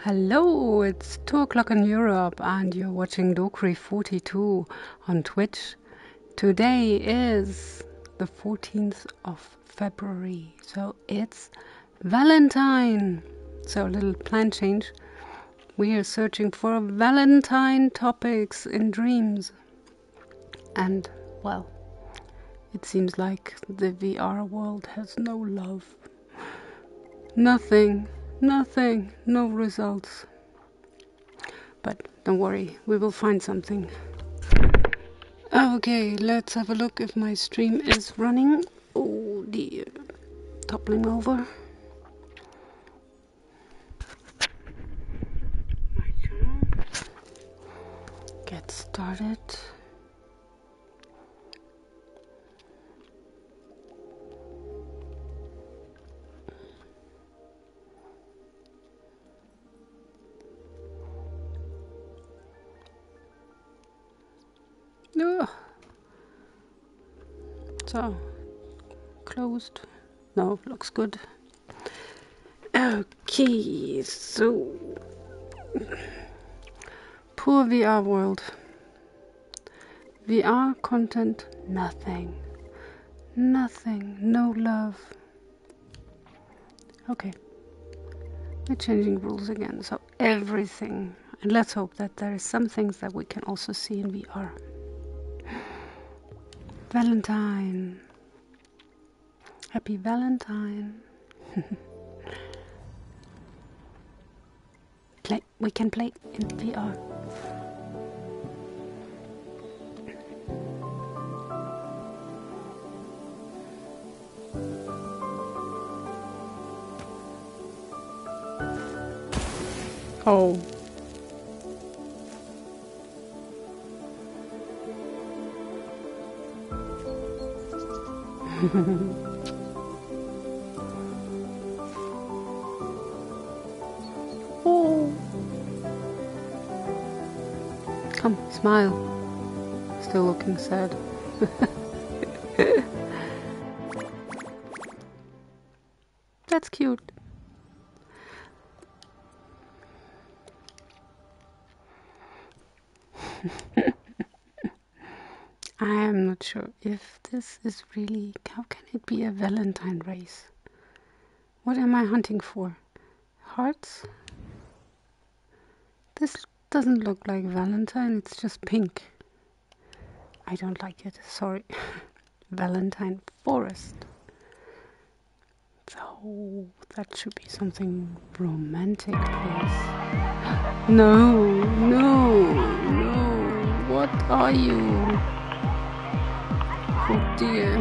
Hello, it's 2 o'clock in Europe and you're watching Dokri42 on Twitch. Today is the 14th of February, so it's Valentine. So a little plan change. We are searching for Valentine topics in dreams. And, well, it seems like the VR world has no love. Nothing, no results. But don't worry, we will find something. Okay, let's have a look if my stream is running. Oh dear, toppling over. My channel. Get started. Ugh. So, closed. No, looks good. Okay, so poor VR world. VR content, nothing. Nothing, no love. Okay, we're changing rules again, so everything. And let's hope that there are some things that we can also see in VR. Valentine. Happy Valentine. We can play in VR. Oh. Oh. Come, smile. Still looking sad. That's cute. I am not sure if this is really... How can it be a Valentine race? What am I hunting for? Hearts? This doesn't look like Valentine, it's just pink. I don't like it, sorry. Valentine forest. So that should be something romantic, please. No. What are you? Oh dear.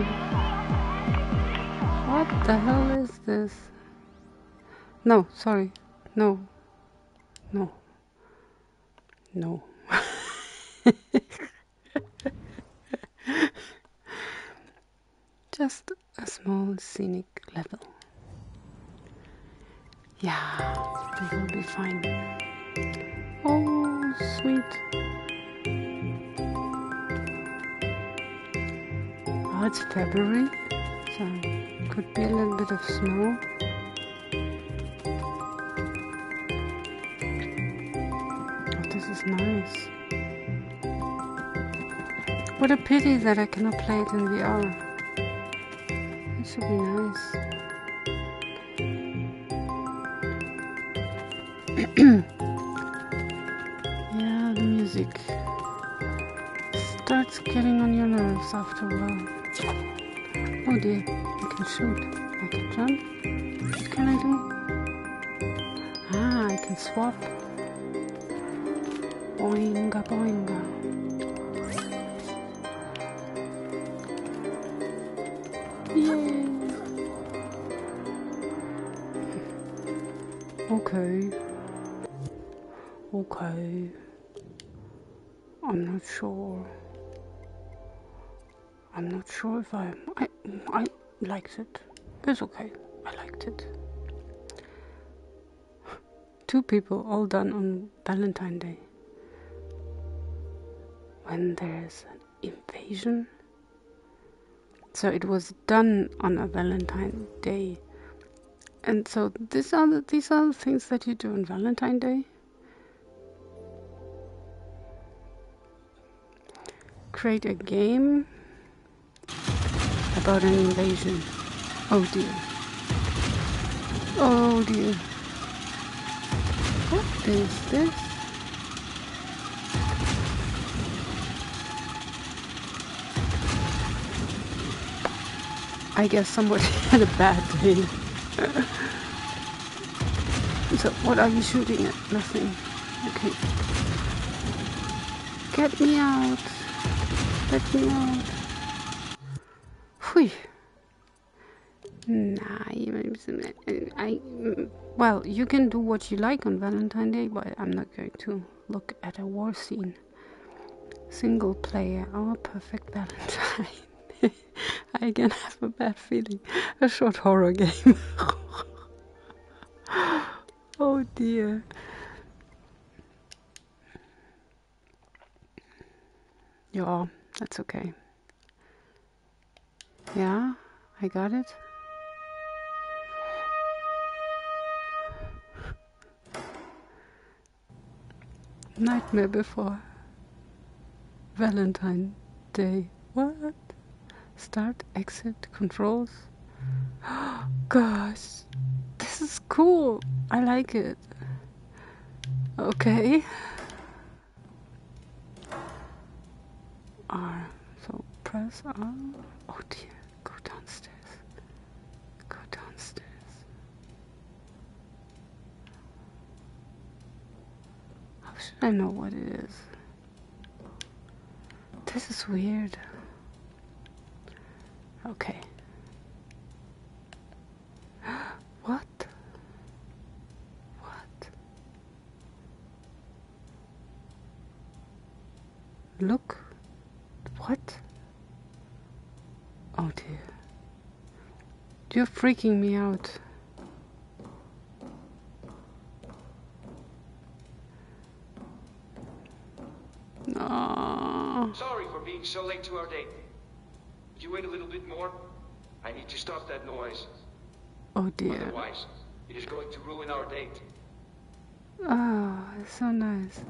What the hell is this? No, sorry. No. Just a small scenic level. Yeah, we will be fine. Oh, sweet. Oh, it's February, so could be a little bit of snow. Oh, this is nice. What a pity that I cannot play it in VR. It should be nice. Yeah, the music starts getting on your nerves after a while. Oh dear, I can shoot. I can jump. What can I do? Ah, I can swap. Boinga boinga. Yay! Okay. I'm not sure if I liked it. It's okay. I liked it. 2 people all done on Valentine Day. When there's an invasion. So it was done on a Valentine Day And so these are the things that you do on Valentine's Day. Create a game about an invasion. Oh dear. Oh dear. What is this? I guess somebody had a bad day. So what are you shooting at? Nothing. Okay. Get me out. Let me out. Whew. Nah, well, you can do what you like on Valentine's Day, but I'm not going to look at a war scene. Single player. Oh, perfect Valentine. I again have a bad feeling. A short horror game. Oh dear. Yeah, that's okay. Yeah, I got it. Nightmare before Valentine Day. What? Start, exit, controls. Gosh, this is cool. I like it. Okay. R. So press R. Oh dear. Go downstairs. Go downstairs. How should I know what it is? This is weird. Okay. What? What? Look. What? Oh dear. You're freaking me out. No. Sorry for being so late to our date. Would you wait a little bit more? I need to stop that noise. Oh dear. Otherwise, it is going to ruin our date. Oh, it's so nice.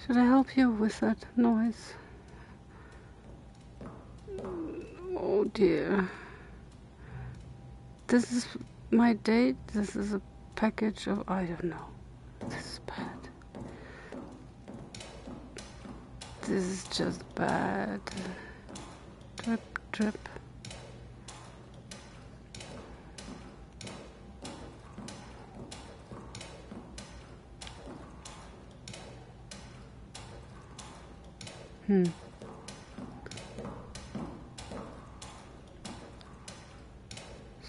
Should I help you with that noise? Oh dear. This is my date. This is a package of... I don't know. This is bad. This is just bad. Drip, drip.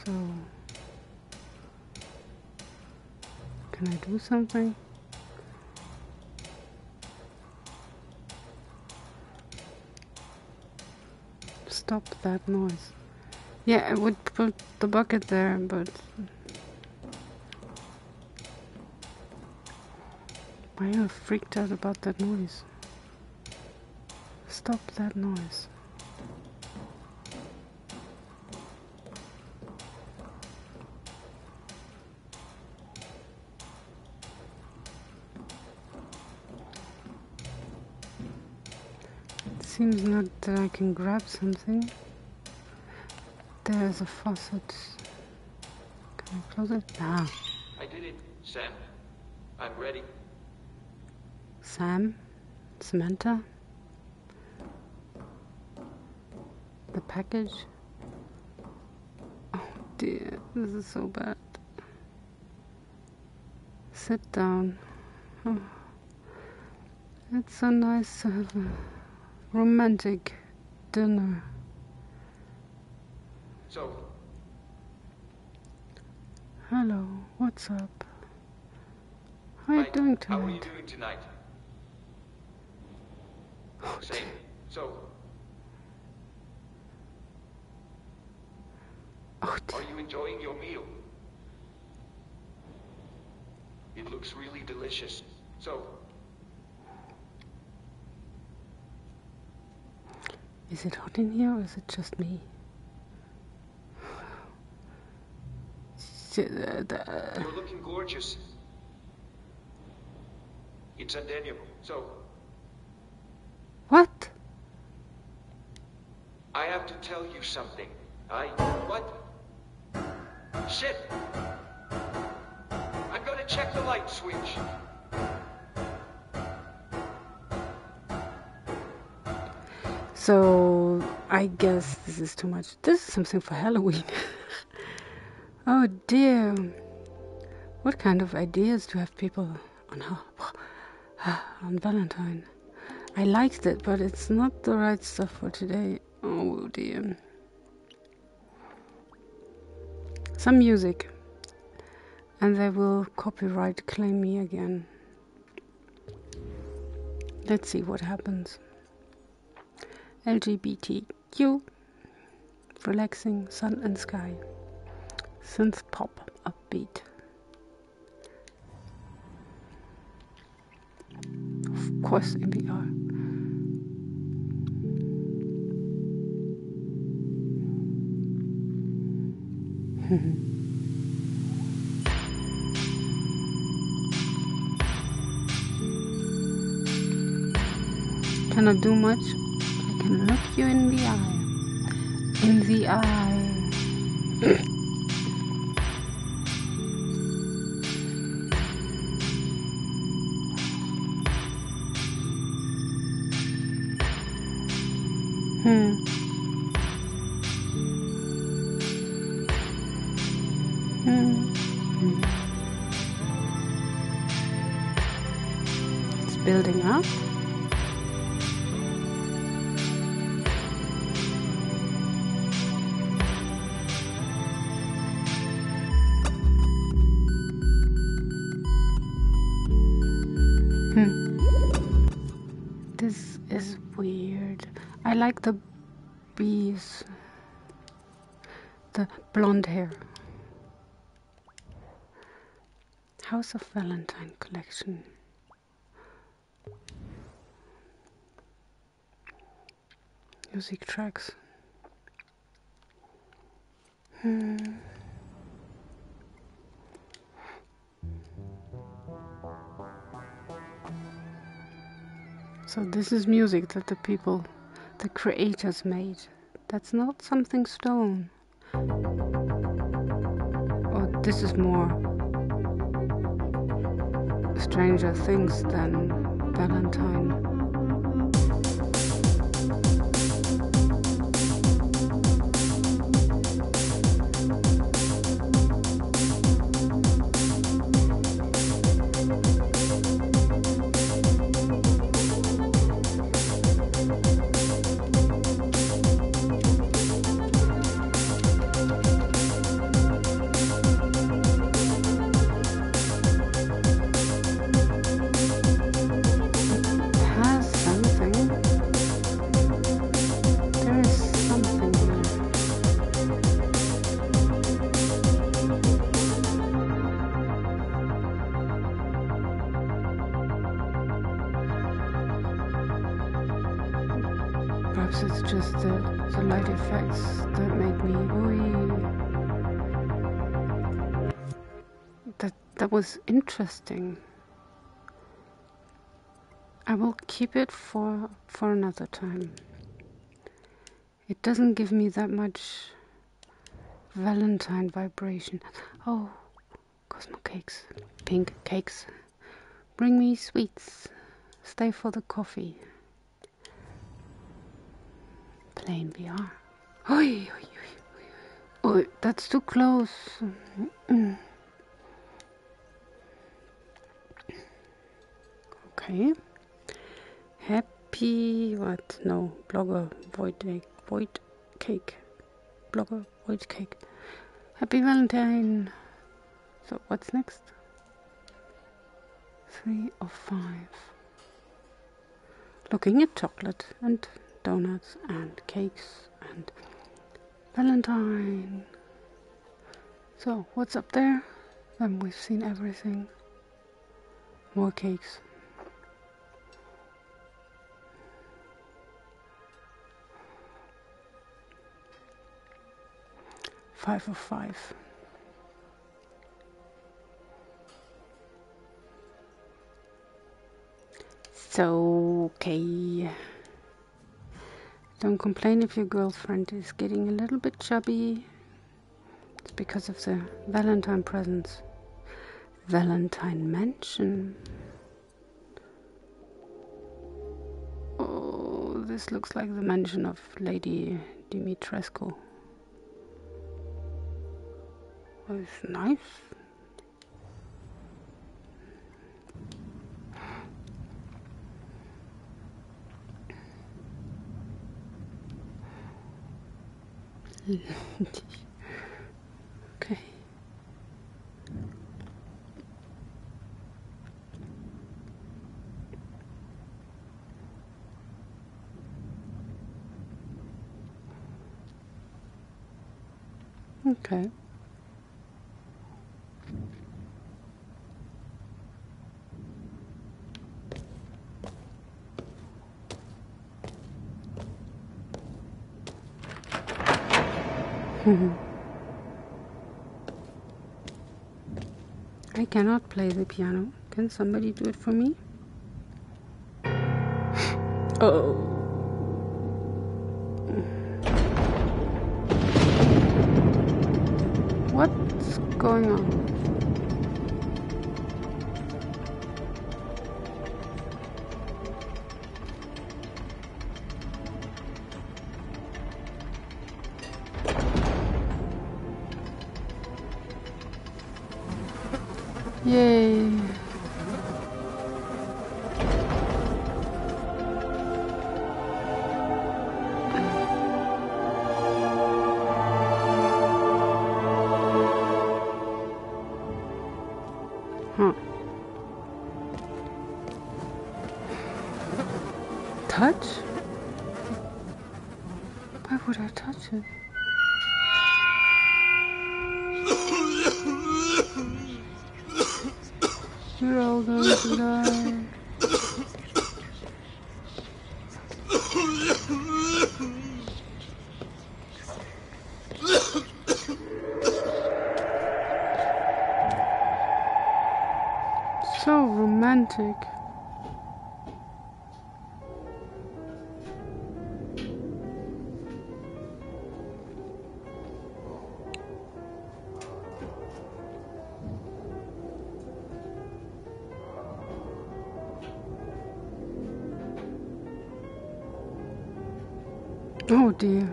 So, can I do something? Stop that noise. Yeah, I would put the bucket there, but why are you freaked out about that noise? Stop that noise. It seems not that I can grab something. There's a faucet. Can I close it? Ah. I did it, Sam. I'm ready. Sam? Samantha? The package? Oh dear, this is so bad. Sit down. Oh. It's so nice to have a romantic dinner. So, Hello, what's up? How are you doing tonight? How are you doing tonight? Oh, Same. So, oh, are you enjoying your meal? It looks really delicious. So, is it hot in here or is it just me? You're looking gorgeous. It's undeniable. So, What? I have to tell you something. What? Shit! I'm gonna check the light switch. So, I guess this is too much. This is something for Halloween. Oh dear. What kind of ideas do have people on Valentine? I liked it, but it's not the right stuff for today. Oh dear. Some music. And they will copyright claim me again. Let's see what happens. LGBTQ. Relaxing sun and sky. Synth pop upbeat. Of course in VR. Cannot do much. I can look you in the eye. In the eye. It's building up. This is weird. I like the bees. The blonde hair. House of Valentine collection. Music tracks. So this is music that the people, the creators made. That's not something stone. Oh, this is more Stranger Things than Valentine. Perhaps it's just the light effects that make me that was interesting. I will keep it for another time. It doesn't give me that much Valentine vibration. Oh, Cosmo cakes, pink cakes. Bring me sweets. Stay for the coffee. Plain VR. Oi, oi, oi, oi. Oh, that's too close. Okay. Happy what? No, blogger void cake. Blogger void cake. Happy Valentine. So what's next? 3 of 5. Looking at chocolate and donuts and cakes and Valentine. So what's up there? Then we've seen everything. More cakes. Five of 5. So, okay. Don't complain if your girlfriend is getting a little bit chubby. It's because of the Valentine presents. Valentine Mansion. Oh, this looks like the mansion of Lady Dimitrescu. Oh, it's nice. Okay. Okay. I cannot play the piano. Can somebody do it for me? Oh. What's going on? Yay. Huh. Touch? Why would I touch it? You're all going to die. So romantic. Oh dear.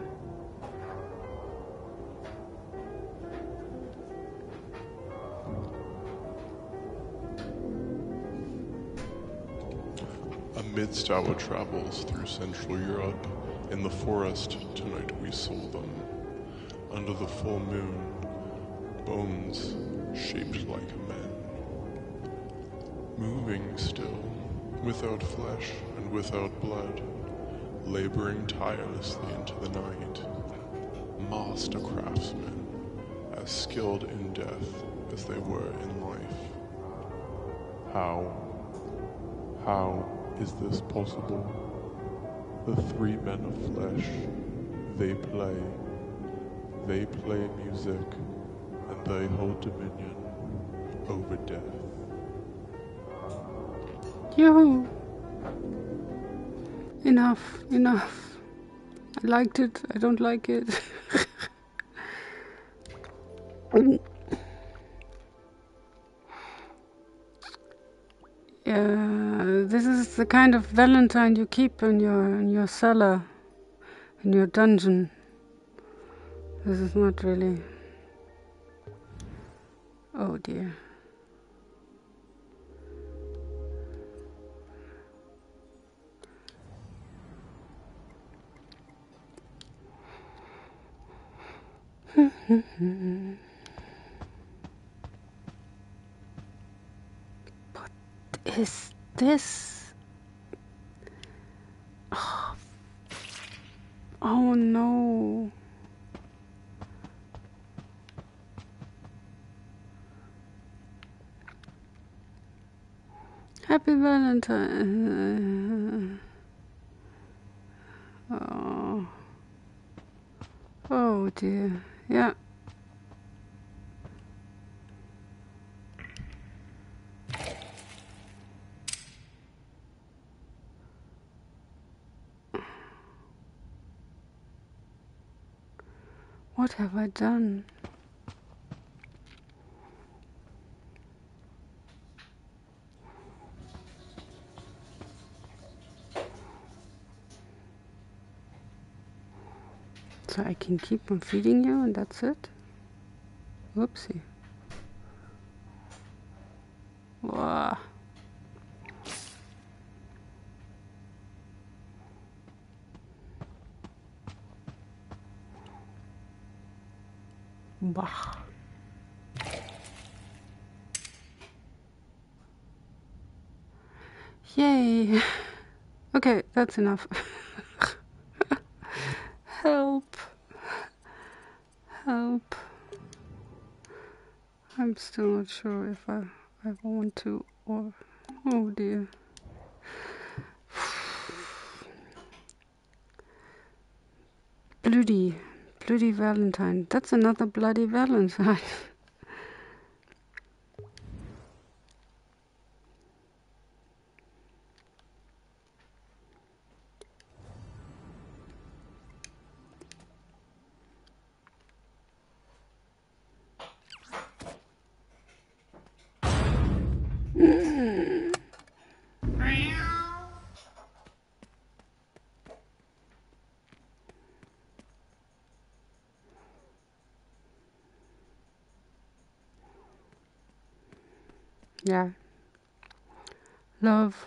Amidst our travels through Central Europe, in the forest tonight we saw them. Under the full moon, bones shaped like men. Moving still, without flesh and without blood, laboring tirelessly into the night. Master craftsmen, as skilled in death as they were in life. How is this possible? The three men of flesh, they play music, and they hold dominion over death. Yoo-hoo. Enough. I liked it. I don't like it. This is the kind of Valentine you keep in your cellar, in your dungeon. This is not really. Oh dear. What is this? Oh no. Happy Valentine. Oh. Oh dear. Yeah. What have I done? So I can keep on feeding you and that's it? Whoopsie. Wow. Bah. Yay. Okay, that's enough. Help. Help. I'm still not sure if I want to or... Oh dear. Bloody Valentine. That's another bloody Valentine. Yeah. Love.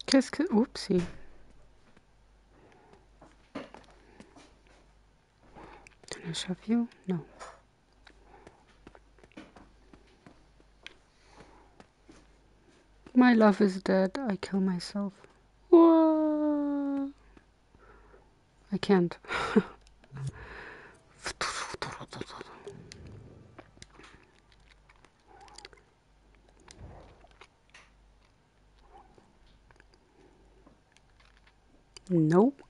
Qu'est-ce que... Oopsie. Can I shove you? No. My love is dead. I kill myself. Whoa. I can't. Nope.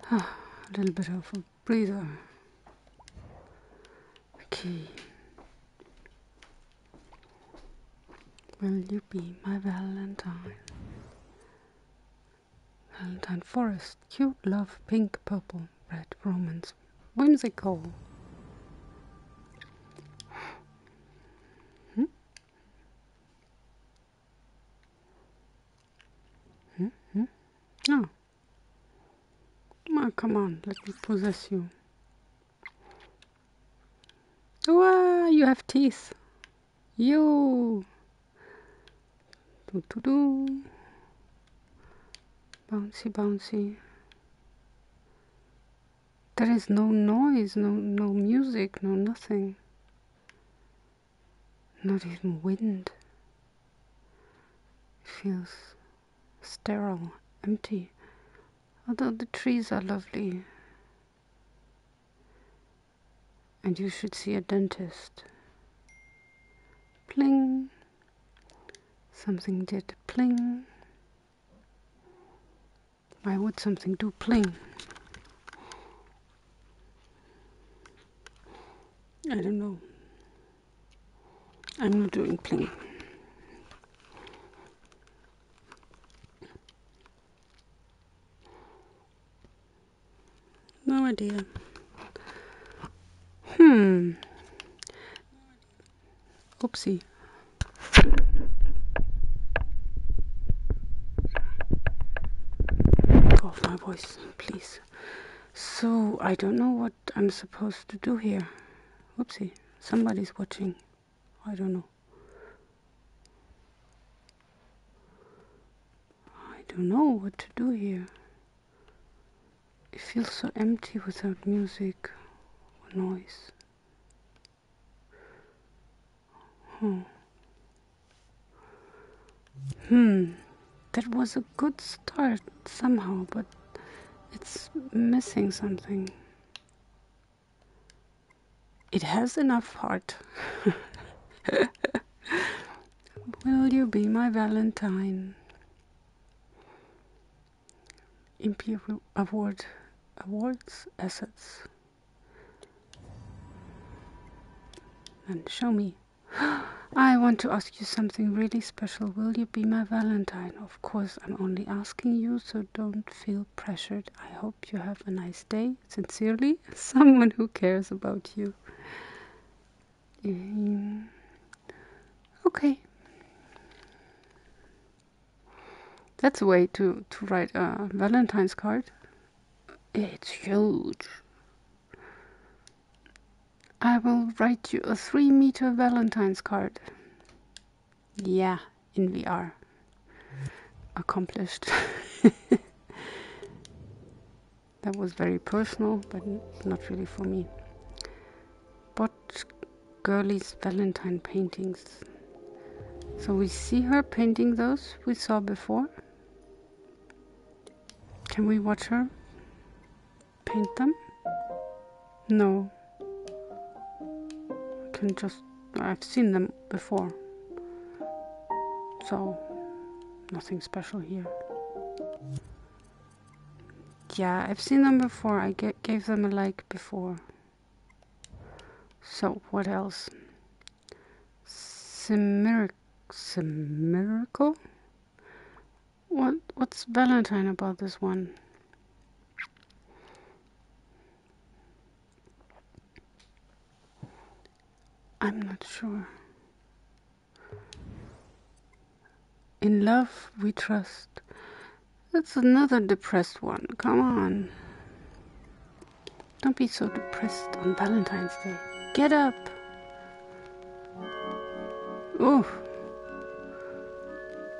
A little bit of a breather. Okay. Will you be my Valentine? Valentine forest. Cute love. Pink, purple, red. Romance. Whimsical. Oh. Oh, come on. Let me possess you. Wow, you have teeth. You. Do. Bouncy, bouncy. There is no noise, no music, no nothing. Not even wind. It feels sterile, empty. Although the trees are lovely. And you should see a dentist. Pling. Something did pling. Why would something do pling? I don't know. I'm not doing pling. No idea. Oopsie. Oh. off my voice, please. So, I don't know what I'm supposed to do here. Oopsie, somebody's watching. I don't know. I don't know what to do here. It feels so empty without music or noise. That was a good start somehow, but it's missing something. It has enough heart. Will you be my Valentine? Imperial awards assets. And show me. I want to ask you something really special. Will you be my Valentine? Of course, I'm only asking you, so don't feel pressured. I hope you have a nice day. Sincerely, someone who cares about you. Okay. That's a way to write a Valentine's card. It's huge. I will write you a 3-meter Valentine's card. Yeah, in VR. Accomplished. That was very personal, but not really for me. But Girlie's Valentine paintings. So we see her painting those we saw before. Can we watch her paint them? No. I've seen them before. So, nothing special here. Yeah, I've seen them before. I gave them a like before. So, what else? Miracle? What's Valentine about this one? I'm not sure. In love we trust. That's another depressed one. Come on. Don't be so depressed on Valentine's Day. Get up. Oof.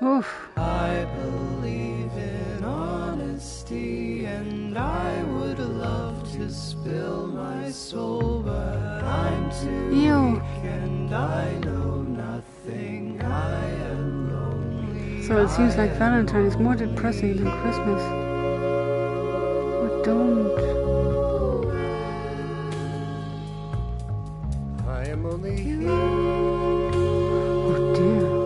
Oof. I believe in honesty, and I would love to spill my soul, but I'm too weak and I know nothing. I am lonely. So it seems like Valentine is more depressing than Christmas. Oh, don't. I am only here. Oh dear.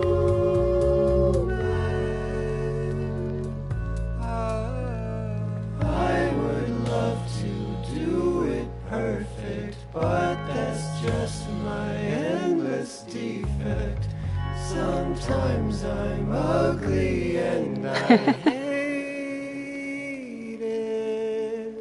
I would love to do it perfect, but that's just my endless defect. Sometimes I'm ugly and I hate it.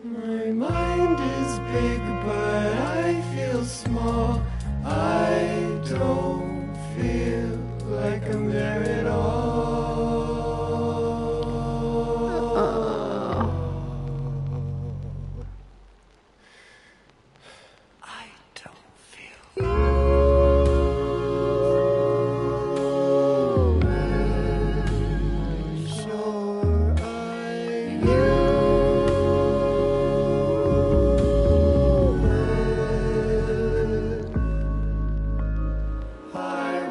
My mind is big, but I feel small. I don't feel like I'm there at all. I don't feel. Sure, I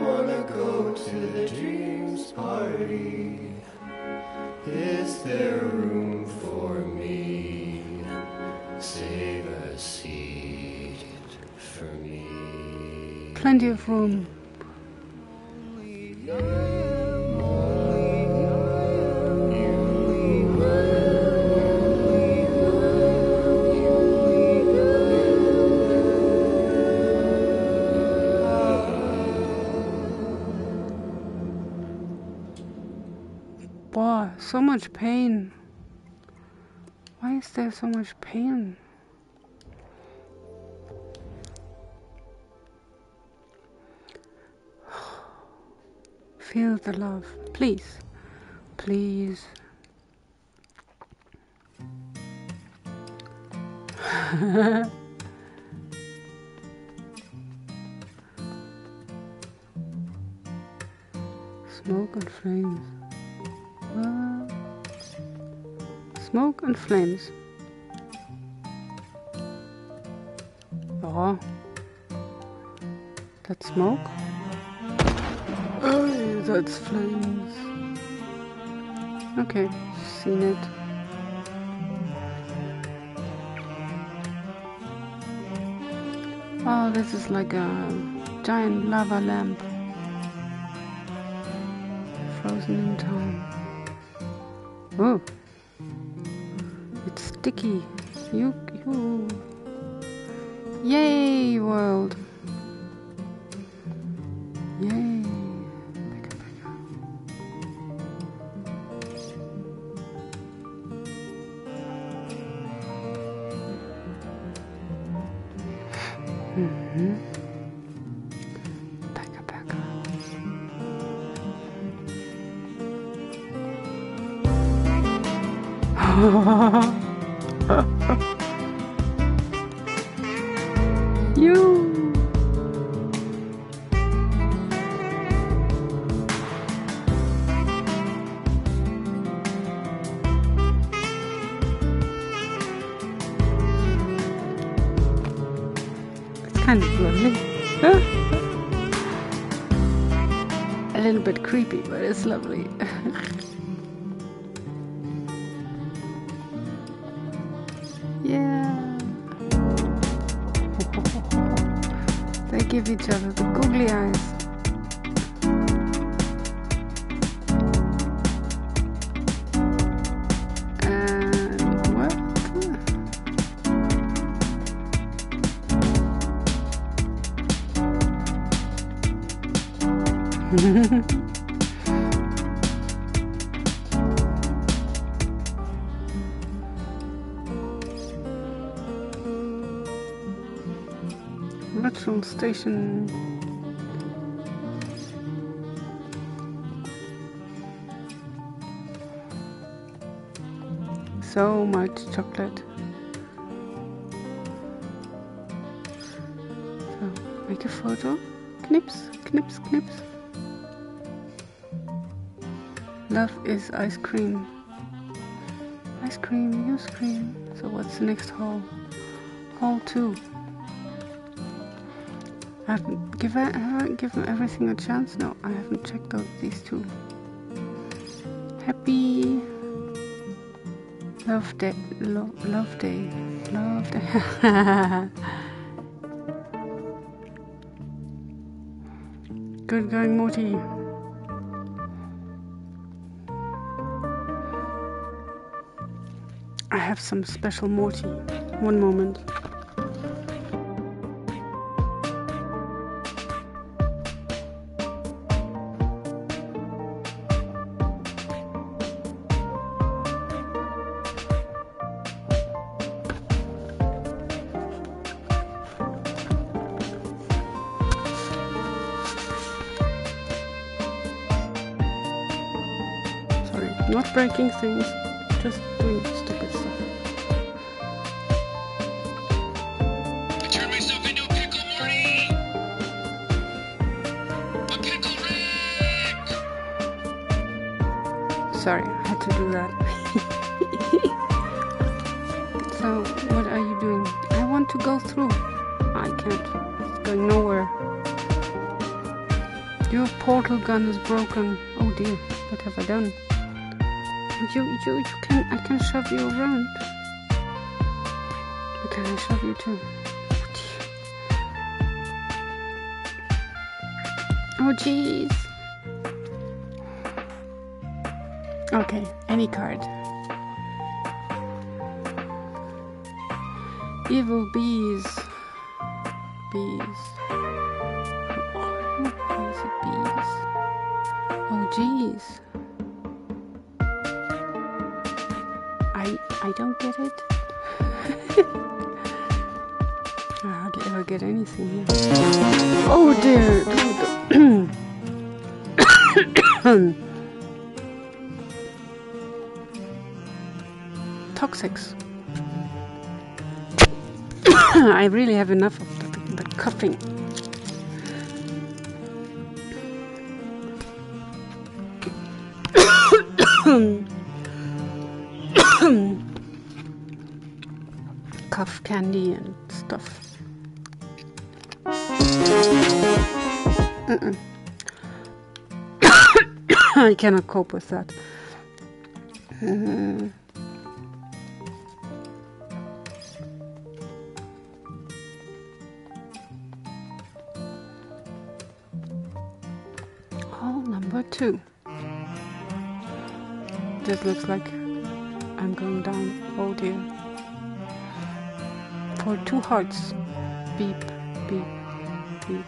wanna go to the dreams party. Is there room for me? Save a seat for me. Plenty of room. Boy, so much pain. Why is there so much pain? Feel the love, please. Please. Smoke and flames. Smoke and flames. Oh, that's smoke. Oh, that's flames. Okay, seen it. Oh, this is like a giant lava lamp. Frozen in time. Oh, it's sticky. You. Yay, world. Yay. Pekka. You. It's kind of lovely. A little bit creepy, but it's lovely. Yeah. They give each other the googly eyes. And what? Virtual station. So much chocolate. So make a photo. Knips. Love is ice cream. Ice cream, use cream. So what's the next hole? Hole 2. Have I given everything a chance? No, I haven't checked out these 2. Happy Love Day. Love Day. Good going, Morty. I have some special Morty. One moment. Not breaking things, just doing stupid stuff. I turned myself into a pickle, Morty! A pickle Rick! Sorry, I had to do that. So, what are you doing? I want to go through. I can't. It's going nowhere. Your portal gun is broken. Oh dear, what have I done? You can, I can shove you around. Or can I shove you too? Oh jeez. Okay, any card. Evil bees. Bees. Why is it bees? Oh jeez. I don't get it. I hardly ever get anything here. Oh dear. Toxics. I really have enough of the coughing. Cough candy and stuff. I cannot cope with that. Hole number 2. This looks like I'm going down. Oh dear. For 2 hearts. Beep, beep, beep.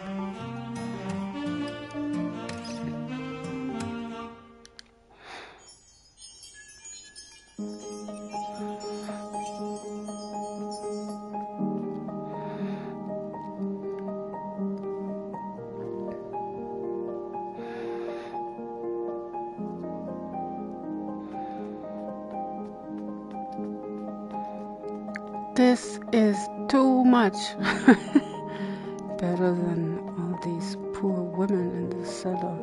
This is too much. Better than all these poor women in the cellar.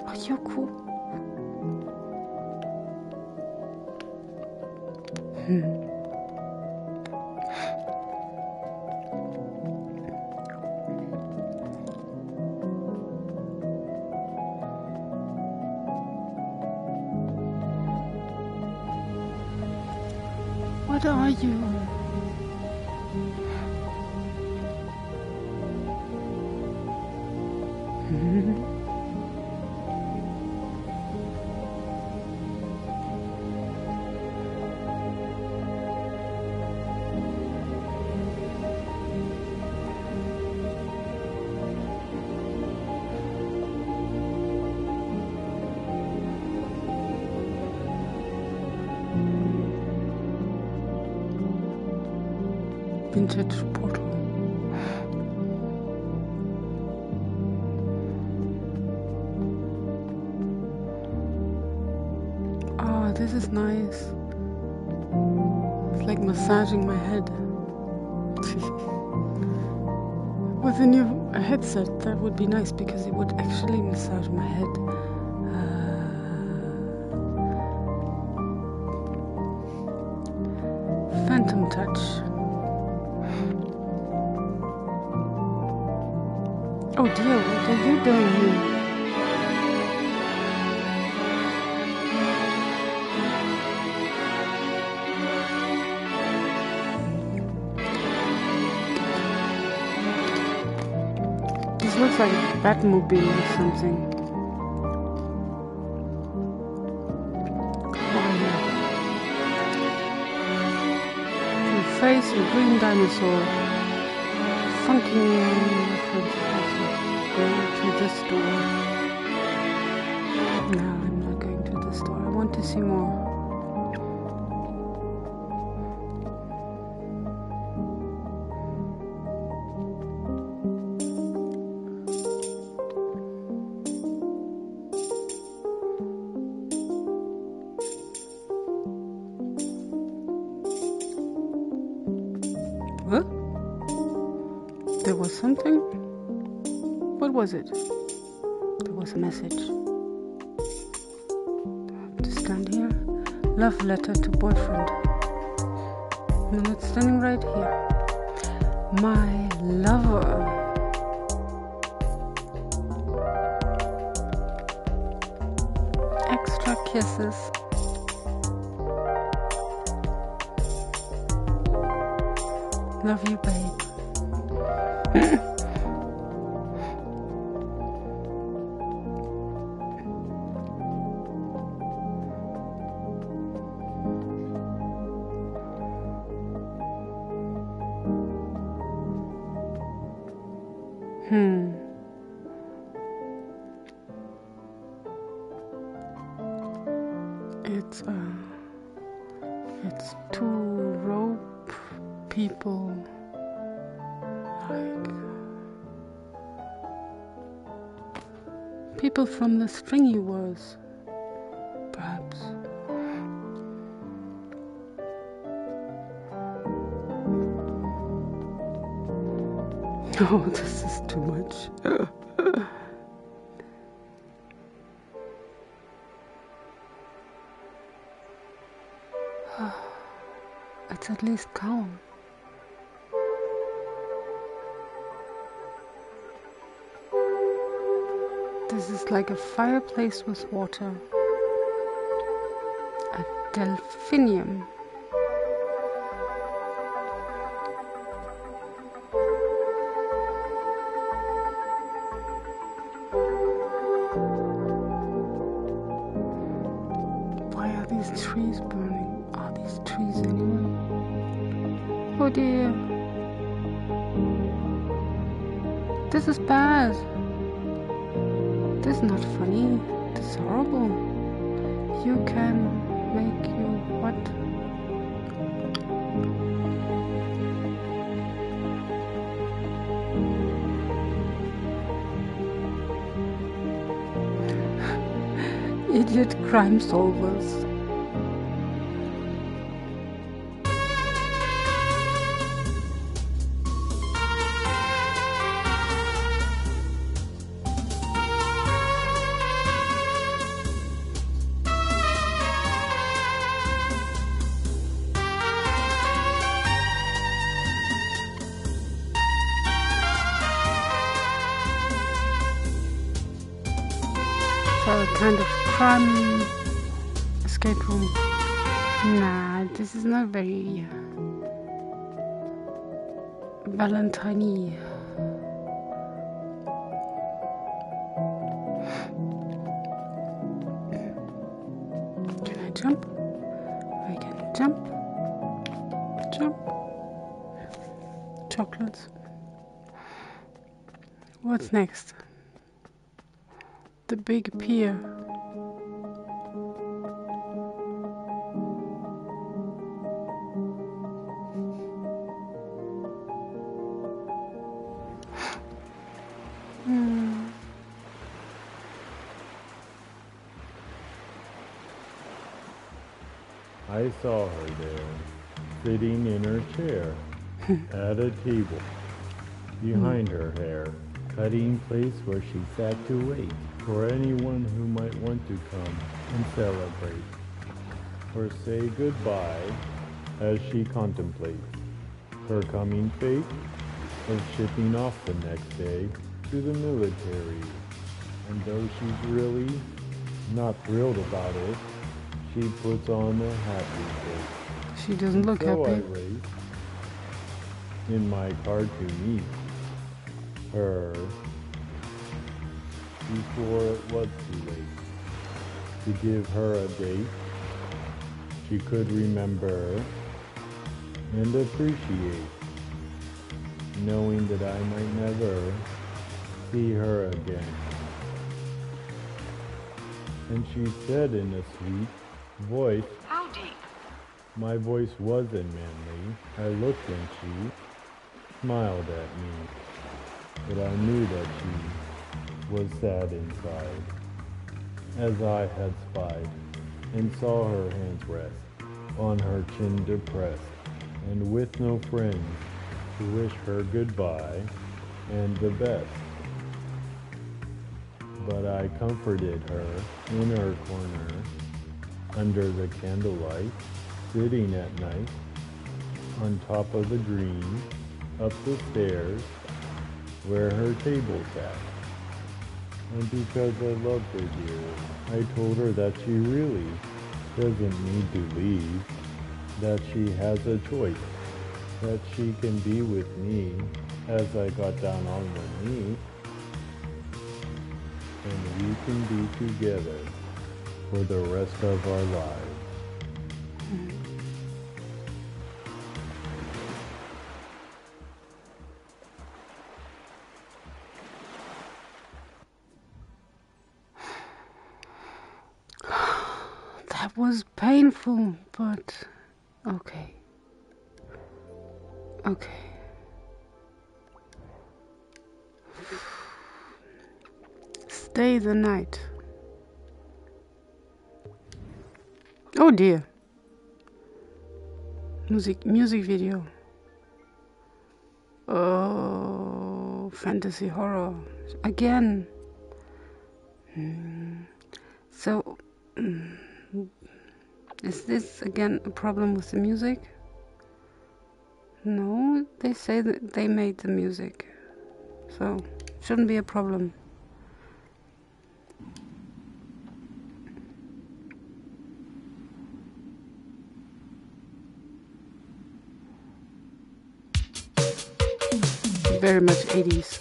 Are you cool? What are you? Vintage portal. Oh, this is nice. It's like massaging my head. With a new headset, that would be nice because it would actually massage my head. Phantom touch. Oh dear, what are you doing here? This looks like a Batmobile or something. Oh yeah. Your face, a green dinosaur. Funky reference. Going to this door. No, I'm not going to this door. I want to see more. What? There was something? What was it? There was a message. To stand here. Love letter to boyfriend. And it's standing right here. My lover. Extra kisses. Love you, babe. It's 2 rope people, like people from the Stringy Wars, perhaps. Oh, this is too much. It's at least calm. This is like a fireplace with water. A delphinium. Why are these trees burning? Are these trees anyway? Oh dear. This is bad. This is not funny. This is horrible. You can make you what? Idiot crime solvers. So a kind of crime escape room. Nah, this is not very Valentine-y. Can I jump? I can jump. Jump. Chocolates. What's next? The big pier. I saw her there, sitting in her chair, at a table, behind her hair, cutting place where she sat to wait for anyone who might want to come and celebrate, or say goodbye as she contemplates her coming fate of shipping off the next day to the military. And though she's really not thrilled about it, she puts on a happy face. She doesn't look So I happy. race in my car to meet her before it was too late to give her a date she could remember and appreciate, knowing that I might never see her again. And she said in a sweet voice, How deep? my voice wasn't manly. I looked and she smiled at me, but I knew that she was sad inside, as I had spied, and saw her hands rest on her chin depressed, and with no friends to wish her goodbye and the best. But I comforted her in her corner, under the candlelight, sitting at night, on top of the green, up the stairs, where her table sat. And because I loved her dear, I told her that she really doesn't need to leave, that she has a choice, that she can be with me as I got down on one knee, and we can be together for the rest of our lives. That was painful, but okay. Okay. Stay the night. Oh dear. Music video. Oh. fantasy horror again. So, is this again a problem with the music? No, they say that they made the music, so shouldn't be a problem. Very much 80s.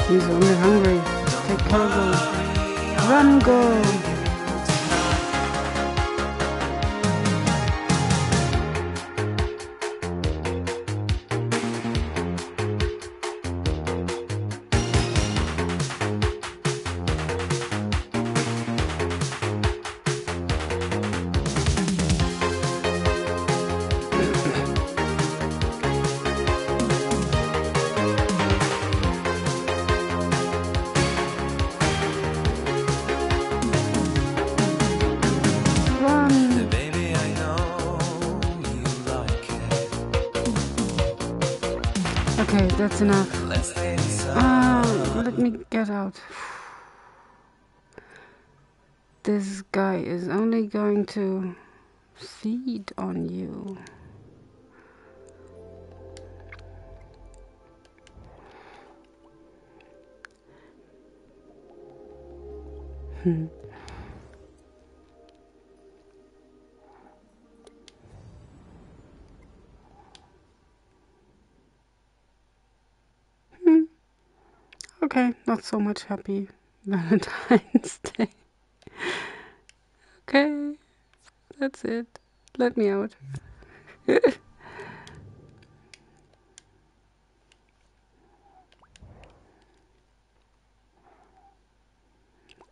He's only hungry. Take care of him. Run, go! Okay, that's enough. Let me get out. This guy is only going to feed on you. Okay, not so much happy Valentine's Day. Okay, that's it. Let me out.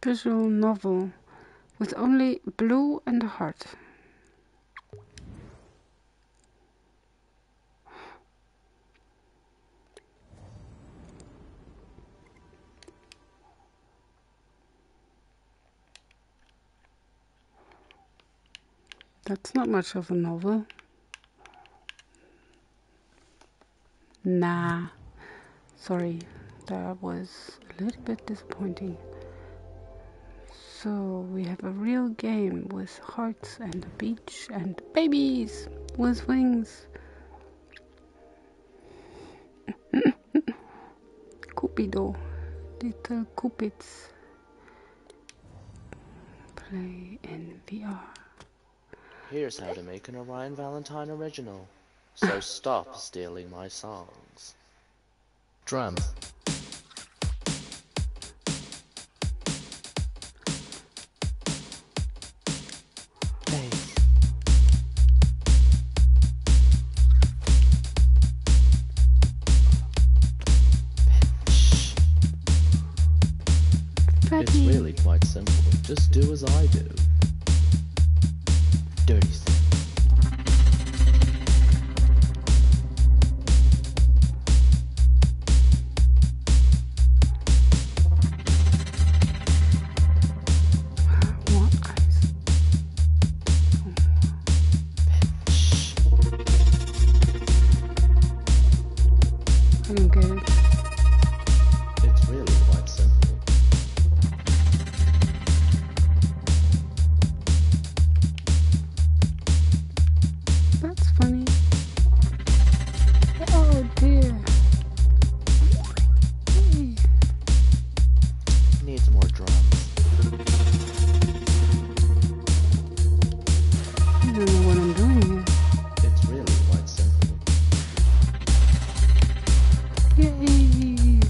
Visual novel with only blue and a heart. That's not much of a novel. Nah. Sorry, that was a little bit disappointing. So we have a real game with hearts and a beach and babies with wings. Cupido, little cupids. Play in VR. Here's how to make an Orion Valentine original. So stop stealing my songs. Drums. Bass. Pitch. It's really quite simple. Just do as I do. Dirty stuff. I don't get it. It's really quite simple. drums. I don't know what I'm doing here. It's really quite simple. Yay!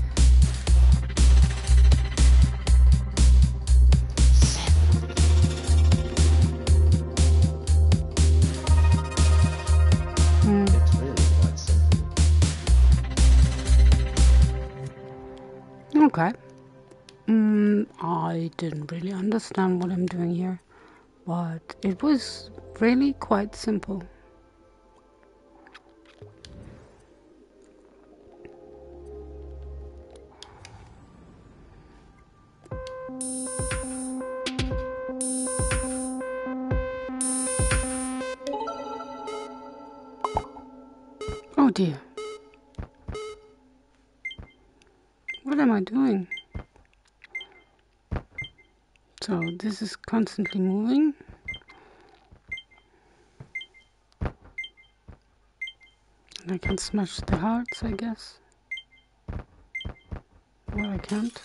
It's really quite simple. Okay. I didn't really understand what I'm doing here, but it was really quite simple. Oh dear. What am I doing? So this is constantly moving. And I can smash the hearts, I guess. Well, I can't.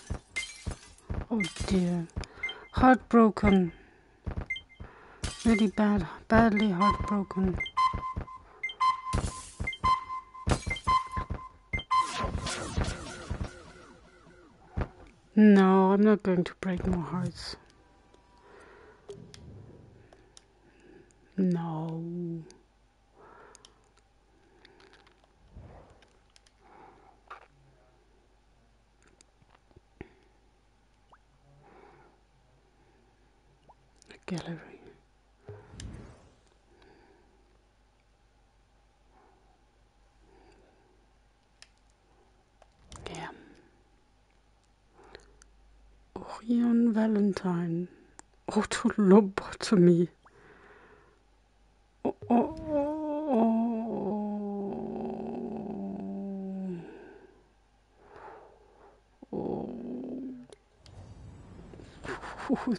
Oh dear. Heartbroken. Really badly heartbroken. No, I'm not going to break more hearts. No. A gallery. Yeah. Orion Valentine. Autolobotomy.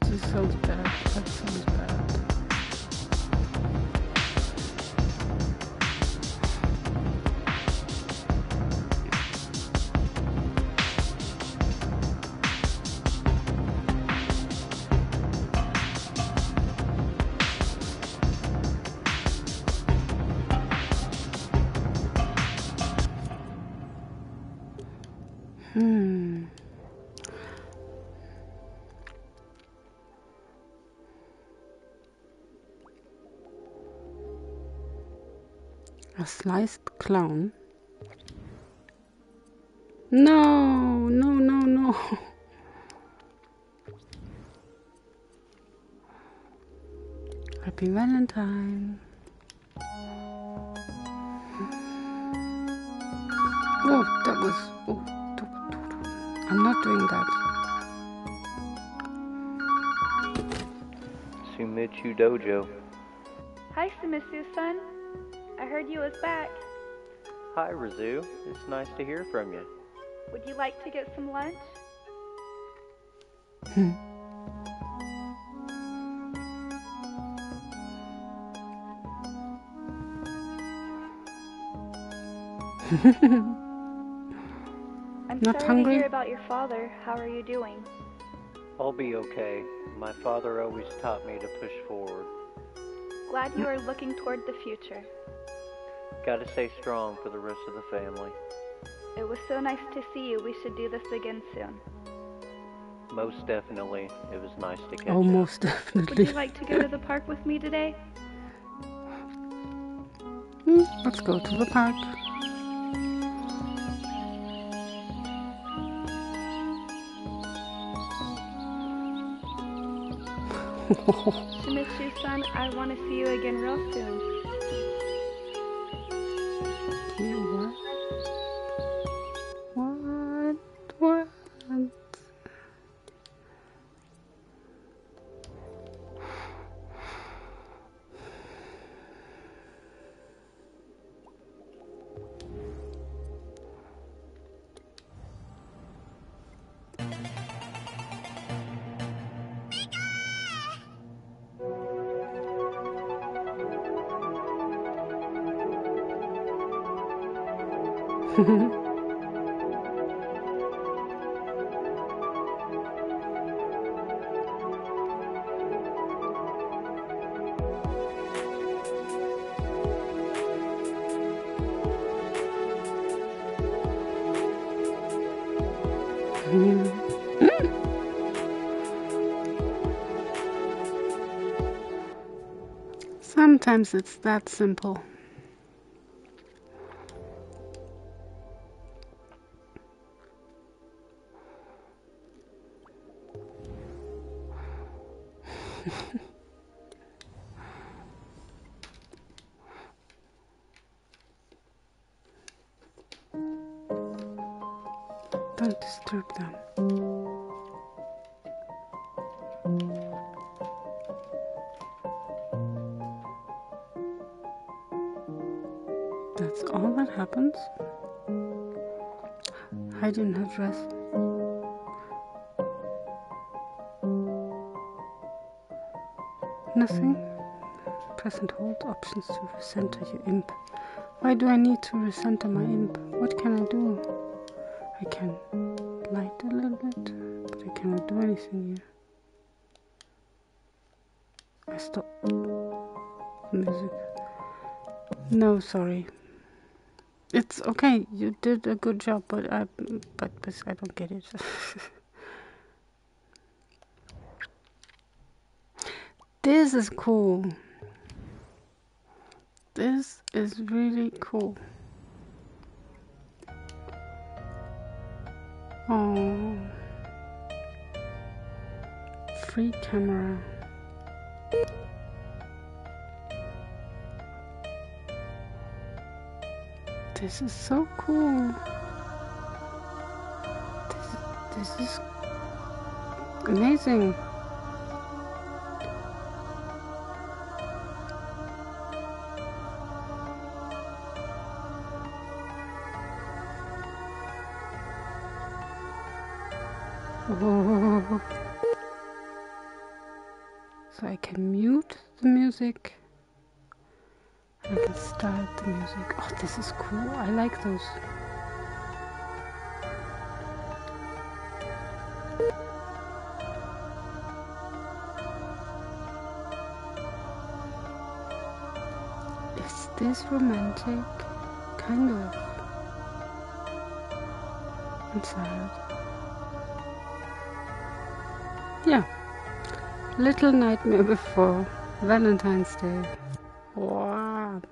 This sounds bad. That sounds bad. A sliced clown? No, no, no, no. Happy Valentine. Oh, that was... Oh, I'm not doing that. Sumitsu Dojo. Hi, Sumitsu-san. I heard you was back. Hi, Rizu. It's nice to hear from you. Would you like to get some lunch? I'm Not sorry hungry? to hear about your father. How are you doing? I'll be okay. My father always taught me to push forward. Glad you are looking toward the future. Gotta stay strong for the rest of the family. It was so nice to see you. We should do this again soon. Most definitely. It was nice to catch Oh, up. most Would definitely. you like to go to the park with me today? Let's go to the park. Sumitsu-san, I want to see you again real soon. You what? What? Sometimes it's that simple. Don't disturb them. That's all that happens? Hide in her dress. Nothing? Press and hold options to recenter your imp. Why do I need to recenter my imp? What can I do? I can light a little bit, but I cannot do anything here. I stop music. No, sorry. It's okay. You did a good job, but I don't get it. This is cool. This is really cool. Oh, free camera. This is so cool. This is amazing. Oh. So I can mute the music. I can start the music. Oh, this is cool. I like those. Is this romantic? Kind of. And sad. Yeah. Little Nightmare Before Valentine's Day. Wow.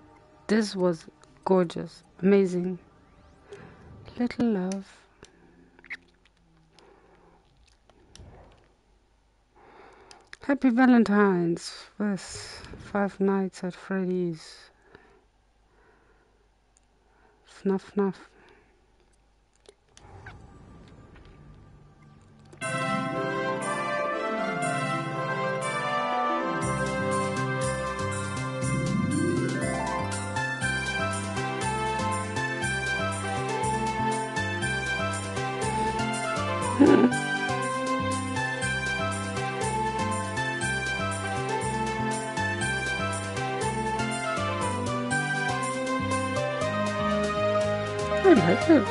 This was gorgeous. Amazing. Little Love. Happy Valentine's with Five Nights at Freddy's. Snuff, snuff. I like it.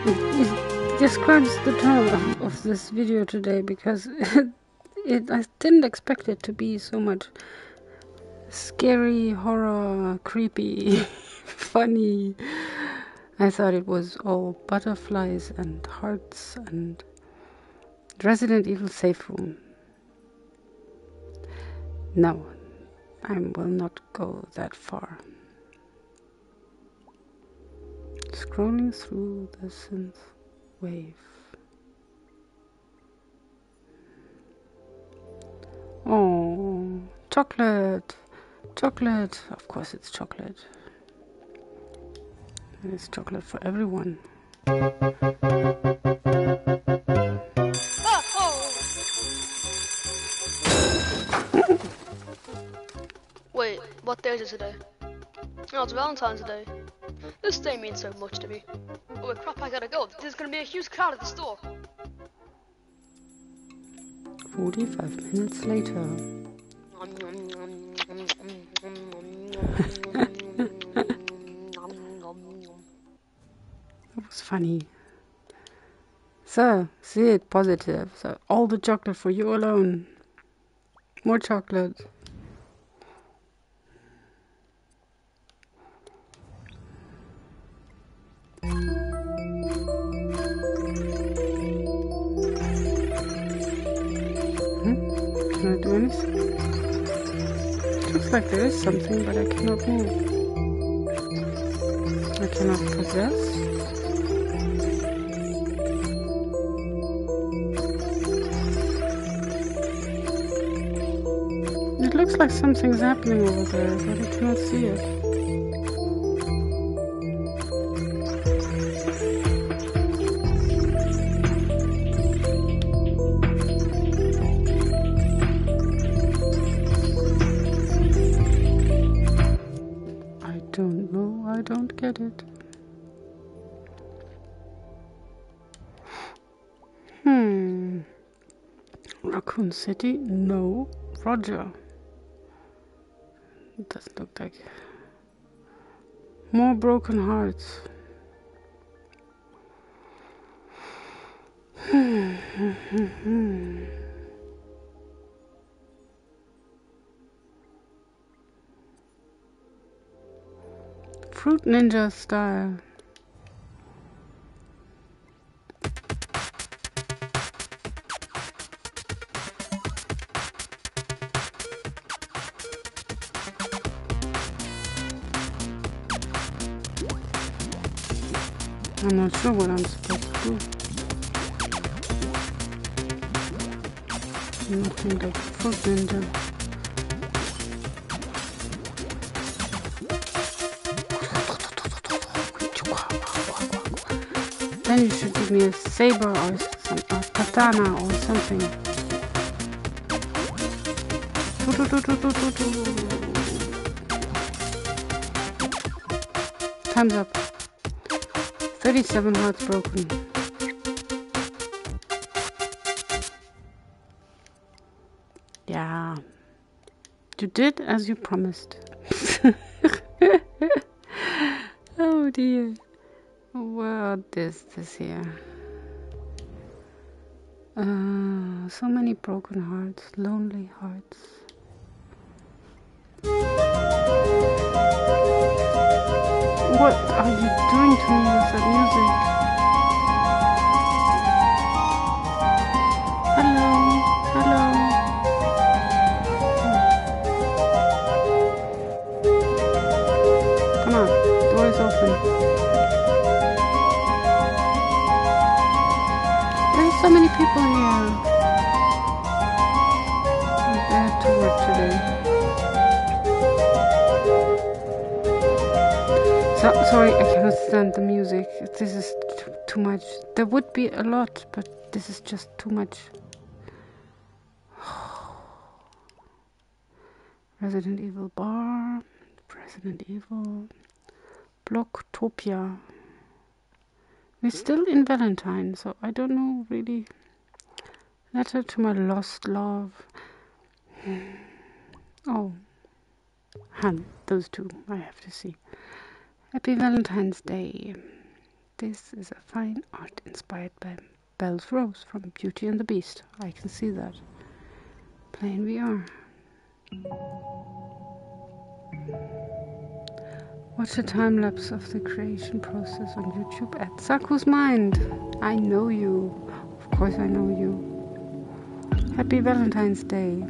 It describes the tone of this video today because I didn't expect it to be so much scary, horror, creepy, funny. I thought it was all butterflies and hearts and Resident Evil safe room. No, I will not go that far. Scrolling through the synth wave. Oh, chocolate! Chocolate! Of course it's chocolate. And it's chocolate for everyone. Wait, what day is it today? Oh, it's Valentine's Day. This day means so much to me. Oh wait, crap, I gotta go. There's gonna be a huge crowd at the store. 45 minutes later. That was funny. So, see it positive. So, all the chocolate for you alone. More chocolate. cannot do anything. It looks like there is something, but I cannot move. I cannot possess. It looks like something's happening over there, but I cannot see it. I don't get it. Raccoon City? No. Roger. It doesn't look like. More broken hearts. Fruit Ninja style. I'm not sure what I'm supposed to do. Nothing like Fruit Ninja. Then you should give me a saber or some katana or something. Time's up. 37 hearts broken. Yeah. You did as you promised. Oh dear. What is this here? So many broken hearts, lonely hearts. What are you doing to me with that music? Hello, hello. Come on, door is open. There's so many people here. They have to work today. Sorry, I cannot stand the music. This is too much. There would be a lot, but this is just too much. Resident Evil Bar, Resident Evil, Blocktopia. We're still in Valentine, so I don't know really. Letter to my lost love. Oh, those two I have to see. Happy Valentine's Day. This is a fine art inspired by Belle's Rose from Beauty and the Beast. I can see that. Play in VR. Watch a time lapse of the creation process on YouTube at Saku's Mind. I know you. Of course I know you. Happy Valentine's Day.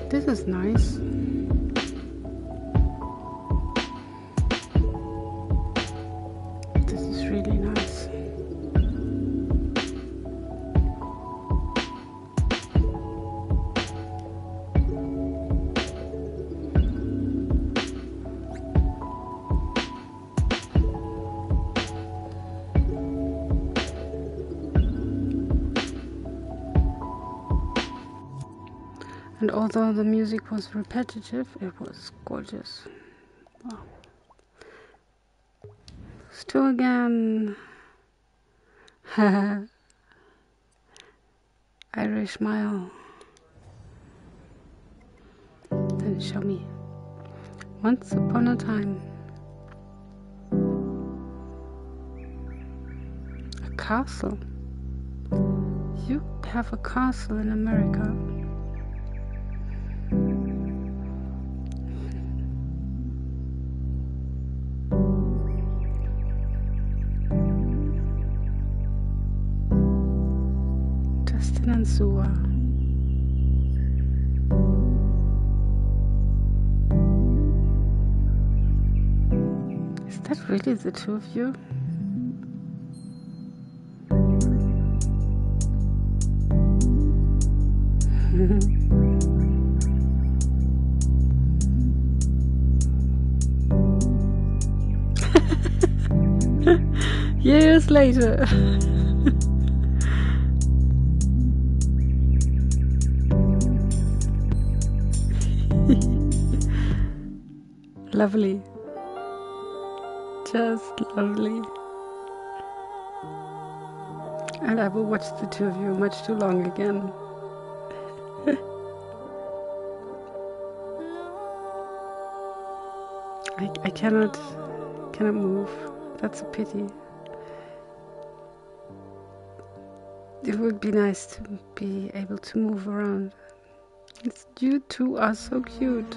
This is nice. This is really nice. And although the music was repetitive, it was gorgeous. Wow. Still again. Irish smile. Then show me. Once upon a time. A castle. You have a castle in America. and Sua. Is that really the two of you? Years later. Lovely. Just lovely. And I will watch the two of you much too long again. I cannot move. That's a pity. It would be nice to be able to move around. You two are so cute.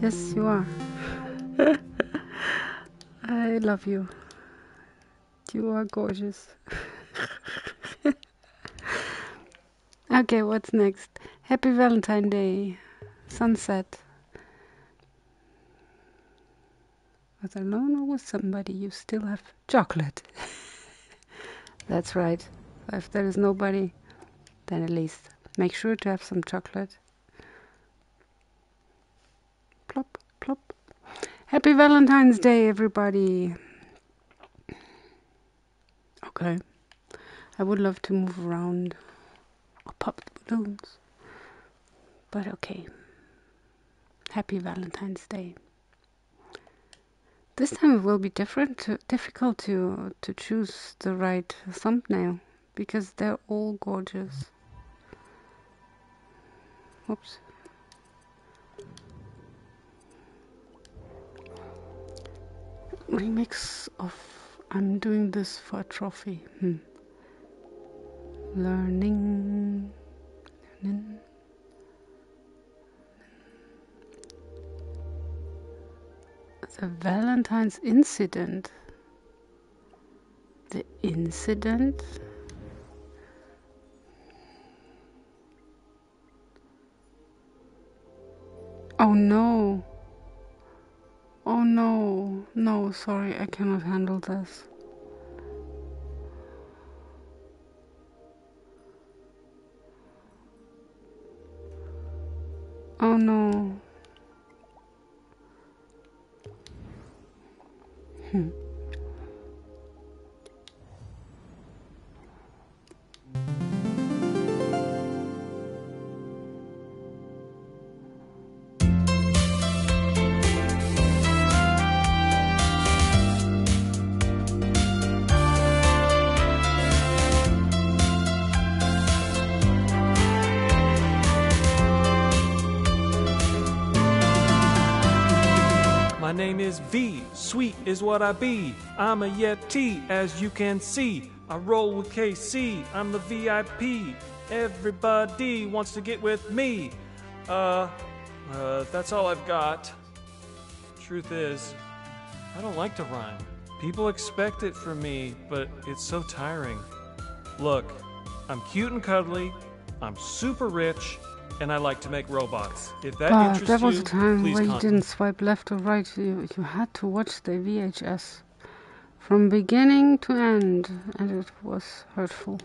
Yes, you are. I love you. You are gorgeous. Okay, what's next? Happy Valentine Day. Sunset. Was alone or with somebody? You still have chocolate. That's right. If there is nobody, then at least make sure to have some chocolate. Plop, plop. Happy Valentine's Day, everybody. Okay. I would love to move around or pop the balloons. But okay. Happy Valentine's Day. This time it will be difficult to choose the right thumbnail because they're all gorgeous. Oops. Remix of I'm doing this for a trophy. Learning. The Valentine's incident. The incident? Oh no. Oh no. No, sorry, I cannot handle this. Oh no. My name is V, sweet is what I be. I'm a Yeti, as you can see. I roll with KC, I'm the VIP. Everybody wants to get with me. That's all I've got. Truth is, I don't like to rhyme. People expect it from me, but it's so tiring. Look, I'm cute and cuddly, I'm super rich, and I like to make robots. If that interests there was you, a time please where you didn't swipe left or right. You had to watch the VHS from beginning to end, and it was hurtful.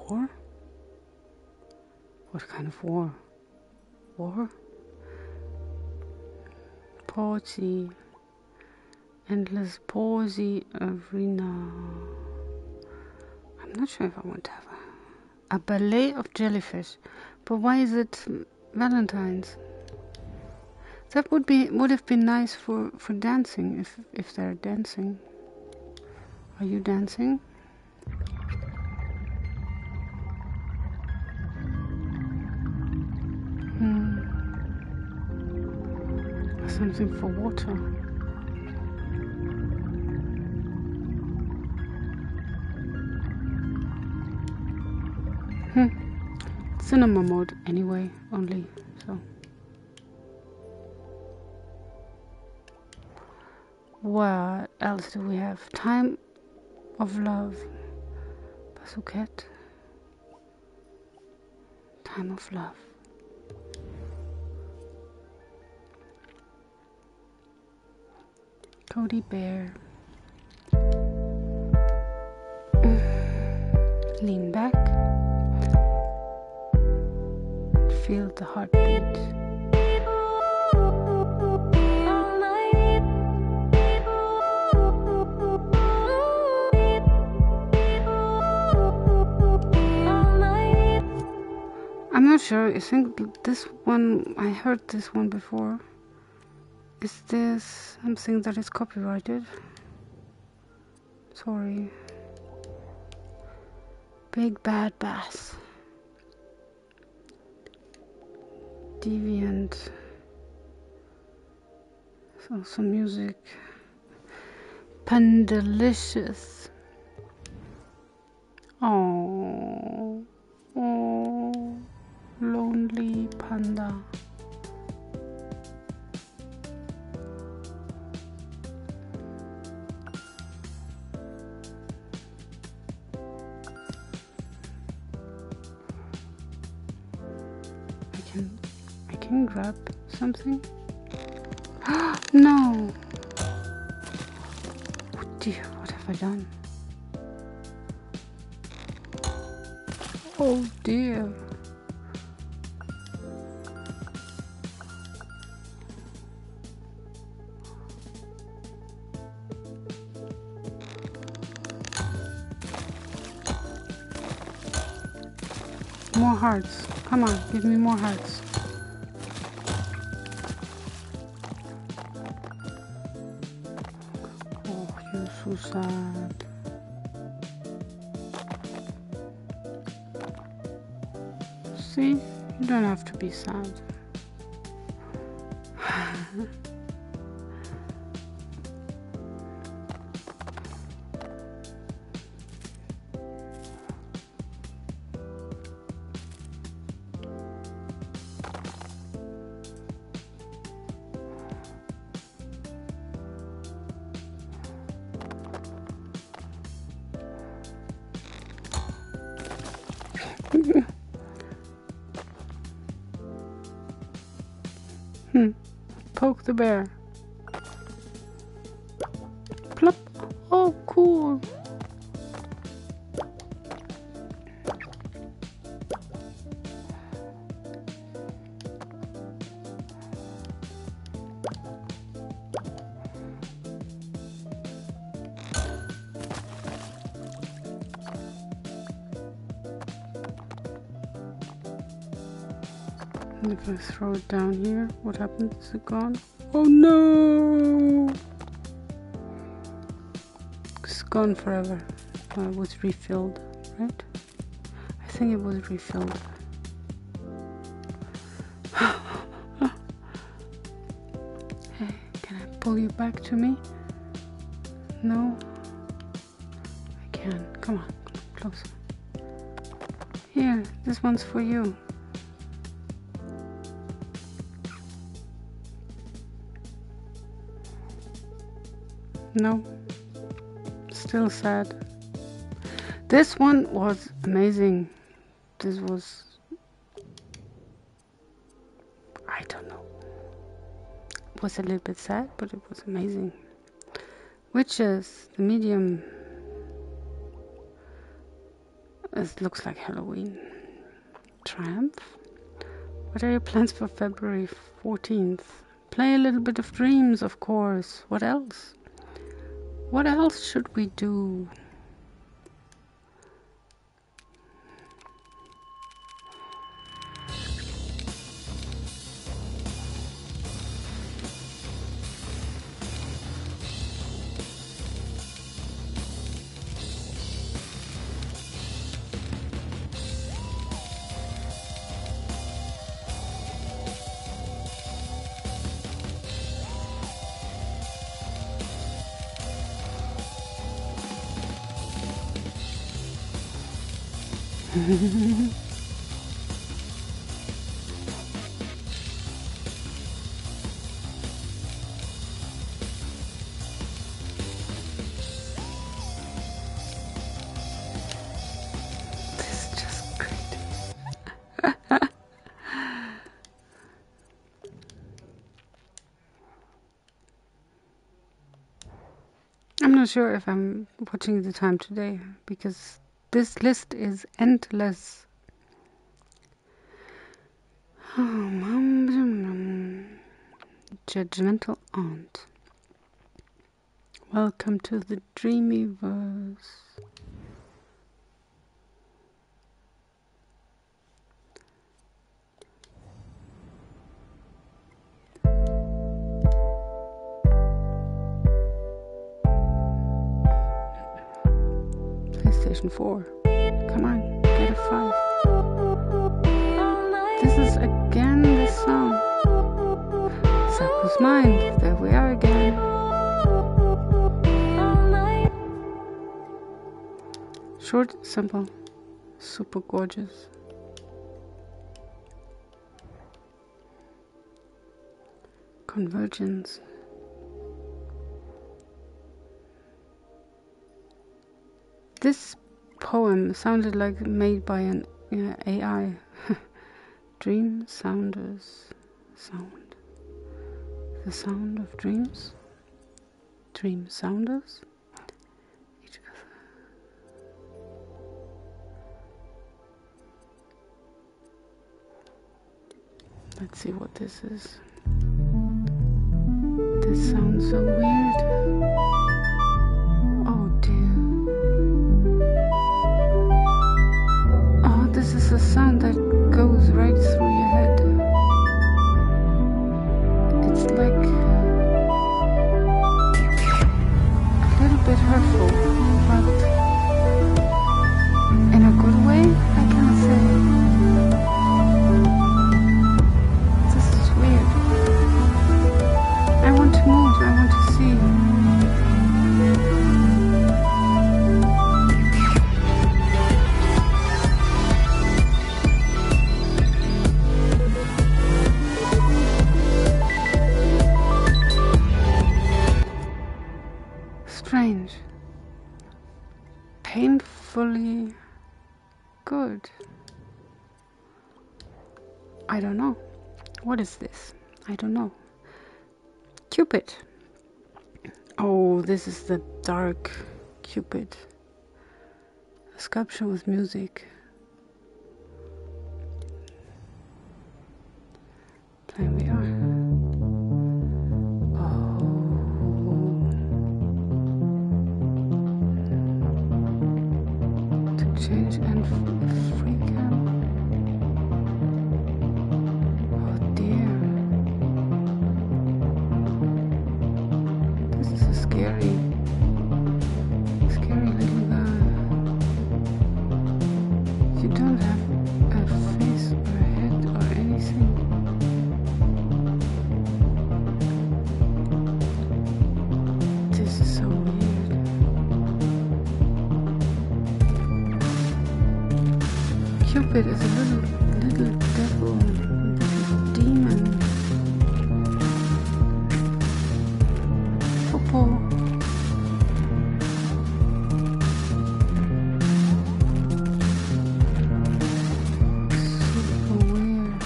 War? What kind of war? War? Party. Endless Pawsey Arena. I'm not sure if I want to have a ballet of jellyfish. But why is it Valentine's? That would have been nice for dancing if they're dancing. Are you dancing? Something for water. Cinema mode anyway, only, so. What else do we have? Time of Love. Bazooket. Time of Love. Cody Bear. Lean back. Feel the heartbeat. I'm not sure. I think this one, I heard this one before. Is this something that is copyrighted? Sorry. Big Bad Bass. Deviant. So some music. Pandalicious. Oh, oh, lonely panda. I can grab something. No. Oh dear, what have I done? Oh dear. More hearts. Come on, give me more hearts. Oh, you're so sad. See, you don't have to be sad. Poke the bear. Plop. Oh, cool. And if I throw it down here, what happens? Is it gone? Oh no! It's gone forever. It was refilled, right? I think it was refilled. Hey, can I pull you back to me? No? I can. Come on, closer. Here, this one's for you. No, still sad. This one was amazing. This was, I don't know. It was a little bit sad, but it was amazing. Witches, the medium. It looks like Halloween. Triumph. What are your plans for February 14th? Play a little bit of Dreams, of course. What else? What else should we do? not sure if I'm watching the time today, because this list is endless. Judgmental aunt. Welcome to the Dreamyverse. PlayStation 4. Come on, get a 5. This is again the song. Saku's Mind. There we are again. Short, simple, super gorgeous. Convergence. This poem sounded like made by an AI. Dream sounders. Sound. The sound of dreams. Dream sounders. Each other. Let's see what this is. This sounds so weird. Oh dear. Oh, this is a sound that goes right through your head. It's like a little bit hurtful, but in a good way, I can say. This is weird. I want to move, I want to see. Strange. Painfully good. I don't know. What is this? I don't know. Cupid. Oh, this is the dark Cupid. A sculpture with music. There we are. Change and freak out. Oh dear. This is a scary little guy. You don't have a face or a head or anything. This is so weird. Cupid is a little devil, little demon. Popo. Super weird.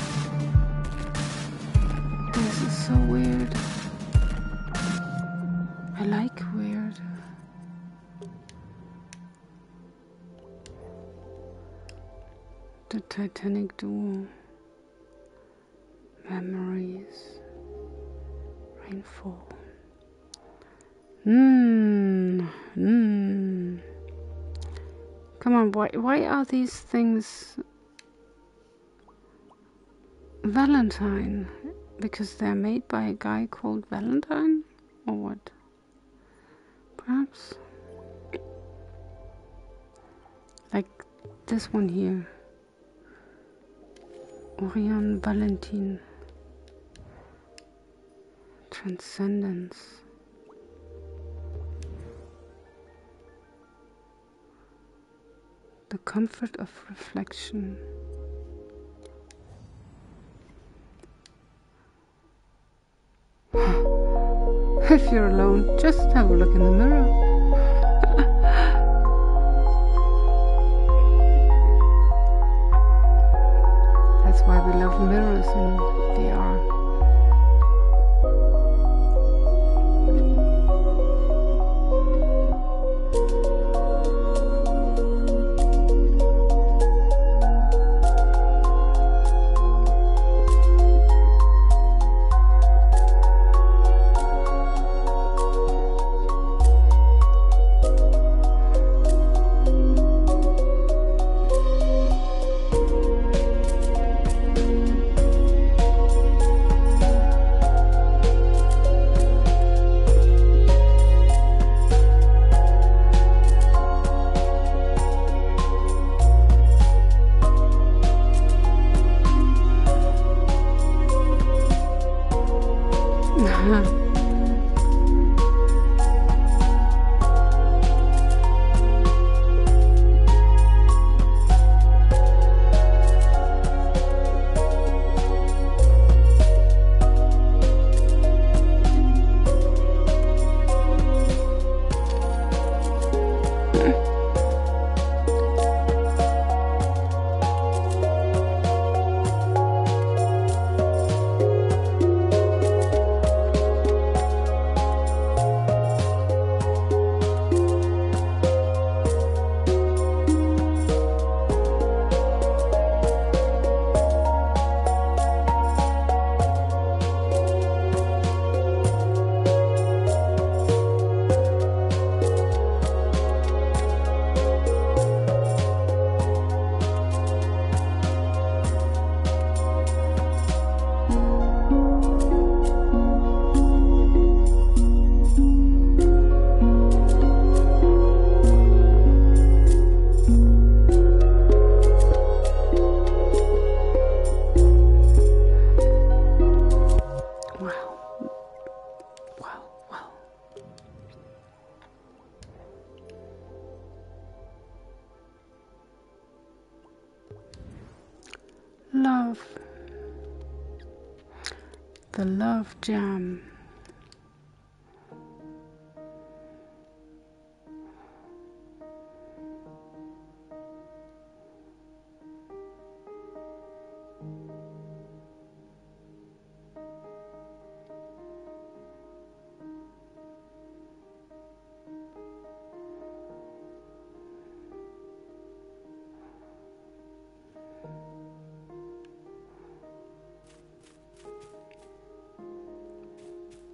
This is so weird. I like weird. The Titanic duo. Memories. Rainfall. Come on, why are these things Valentine? Because they're made by a guy called Valentine? Or what? Perhaps? Like this one here. Orion Valentine. Transcendence. The comfort of reflection. If you're alone, just have a look in the mirror. That's why we love mirrors in VR. Love. The Love Jam.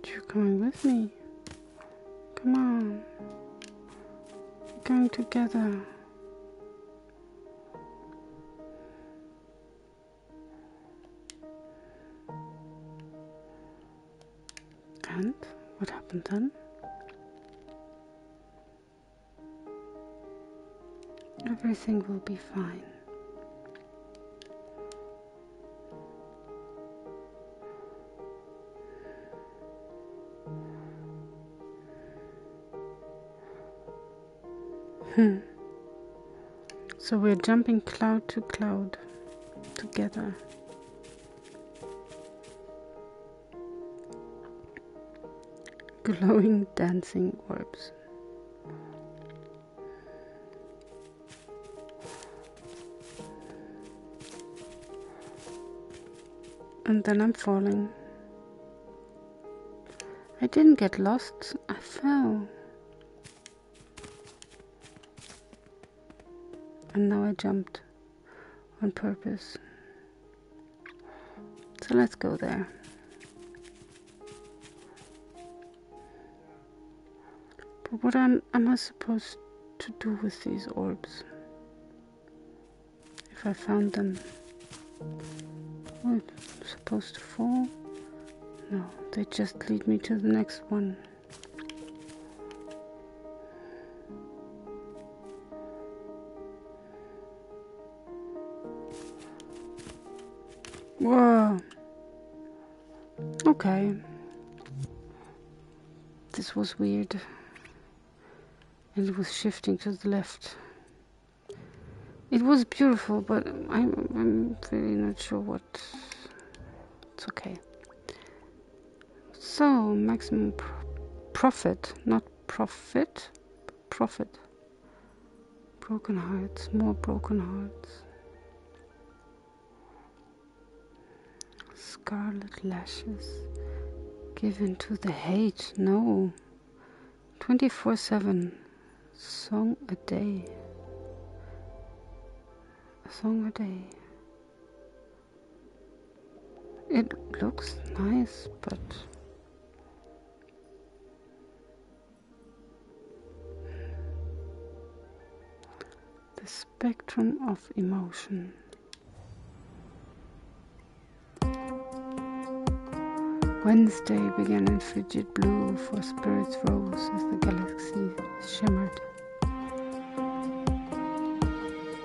You're coming with me. Come on. We're going together. And what happened then? Everything will be fine. So we're jumping cloud to cloud together. Glowing, dancing orbs. And then I'm falling. I didn't get lost, I fell. And now I jumped on purpose. So let's go there. But what am I supposed to do with these orbs? If I found them, what, supposed to fall? No, they just lead me to the next one. Whoa. Okay. This was weird. And it was shifting to the left. It was beautiful, but I'm really not sure what. It's okay. So, maximum profit, not profit, profit. Broken hearts, more broken hearts. Scarlet lashes. Given to the hate, no. 24/7. Song a day. A song a day. It looks nice, but the spectrum of emotion. Wednesday began in frigid blue, for spirits rose as the galaxy shimmered.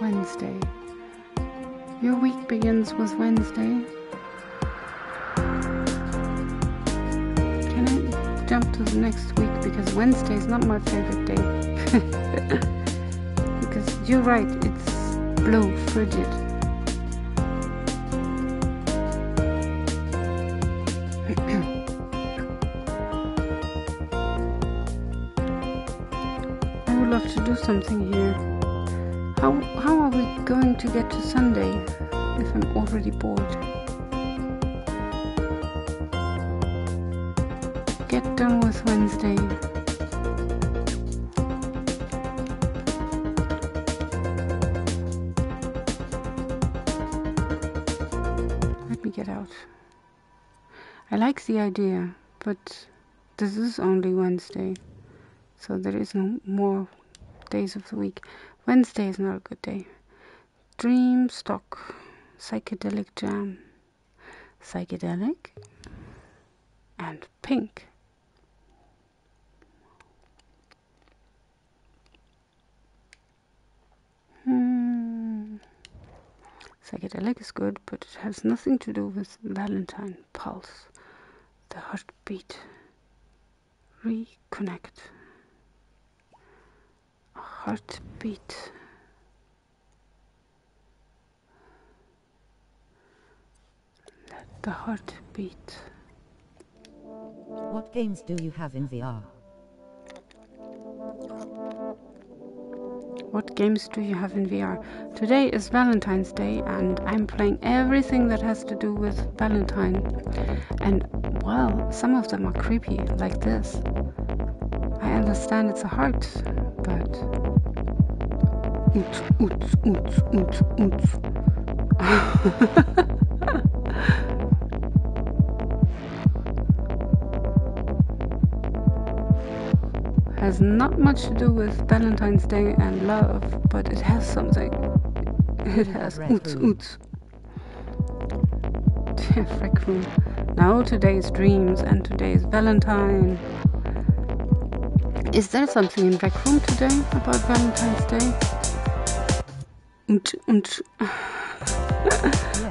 Wednesday. Your week begins with Wednesday. Can to the next week, because Wednesday is not my favorite day. Because you're right, it's blue, frigid. I would love to do something here. How are we going to get to Sunday if I'm already bored? Get done with Wednesday. Let me get out. I like the idea, but this is only Wednesday, so there is no more days of the week. Wednesday is not a good day. Dream stock, psychedelic jam, psychedelic and pink. Psychedelic is good, but it has nothing to do with Valentine. Pulse, the heartbeat, reconnect, a heartbeat. Let the heart beat. What games do you have in VR? What games do you have in VR? Today is Valentine's Day and I'm playing everything that has to do with Valentine. And, well, some of them are creepy, like this. I understand it's a heart, but... Oots, oots, oots, oots, oots. Has not much to do with Valentine's Day and love, but it has something. It has oots oots. Rec room. Now today's dreams and today's Valentine. Is there something in Rec room today about Valentine's Day? Yes.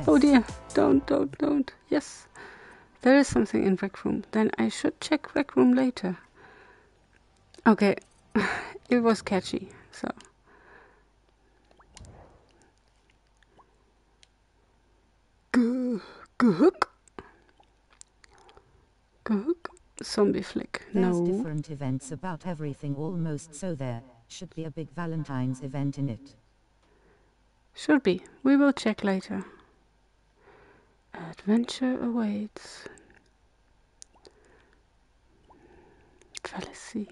Oh dear, don't. Yes, there is something in Rec room. Then I should check Rec room later. Okay, it was catchy, so. Gook. Zombie flick. There's No. different events about everything almost, so there should be a big Valentine's event in it. Should be. We will check later. Adventure awaits. Fallacy.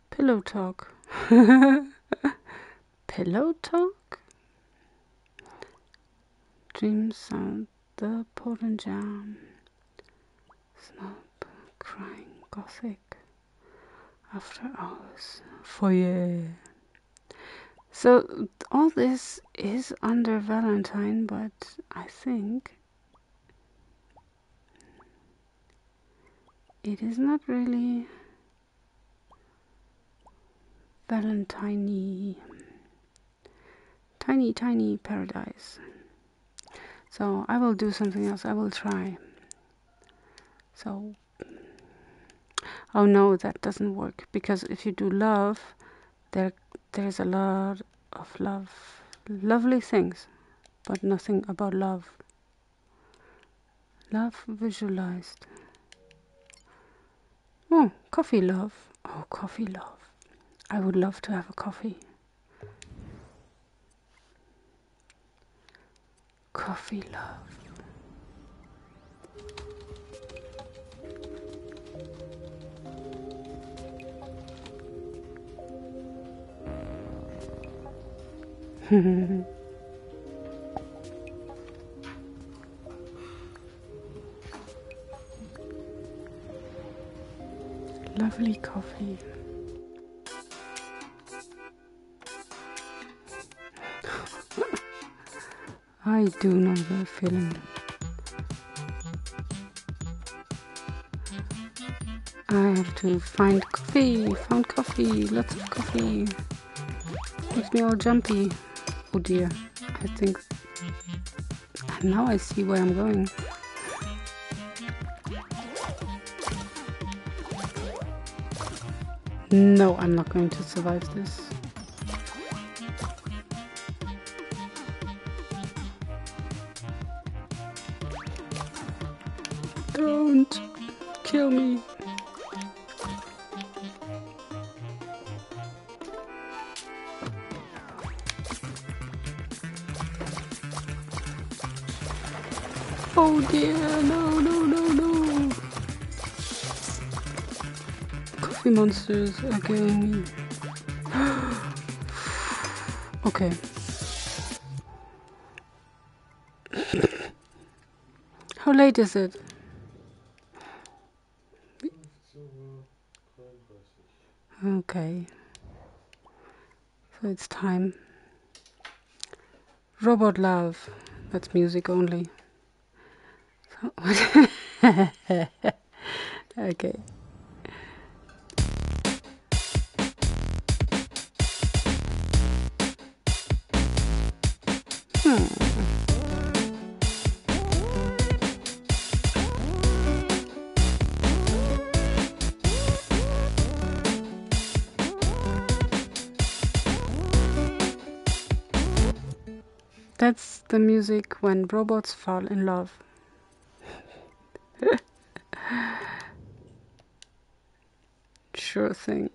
Pillow talk. Pillow talk? Dream sound, the pollen jam. Snob, crying, gothic. After hours. Foyer. So all this is under Valentine, but I think it is not really Valentine-y. Tiny paradise. So I will do something else. I will try. So, oh no, that doesn't work, because if you do love, there's a lot of lovely things, but nothing about love. Love visualized. Oh, coffee love. Oh, coffee love. I would love to have a coffee. Coffee love. Lovely coffee. I do know the feeling. I have to find coffee. Found coffee. Lots of coffee. Makes me all jumpy. Oh dear. I think now I see where I'm going. No, I'm not going to survive this. Don't kill me. Oh dear, no, no, no, no. Coffee monsters are killing me. Okay. How late is it? Okay. So it's time. Robot Love. That's music only. So okay. That's the music when robots fall in love. Sure thing.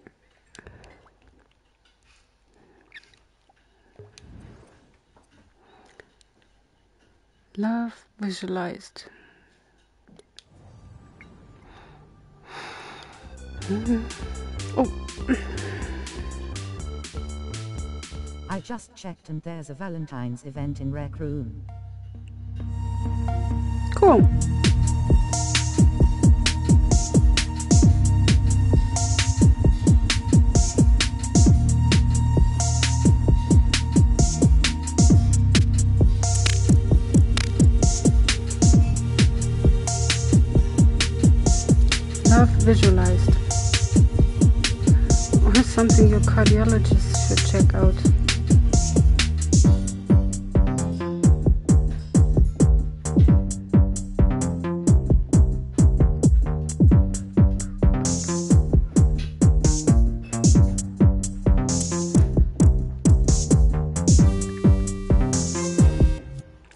Love visualized. Oh. I just checked and there's a Valentine's event in Rec Room. Cool. Love visualized. Or something your cardiologist should check out.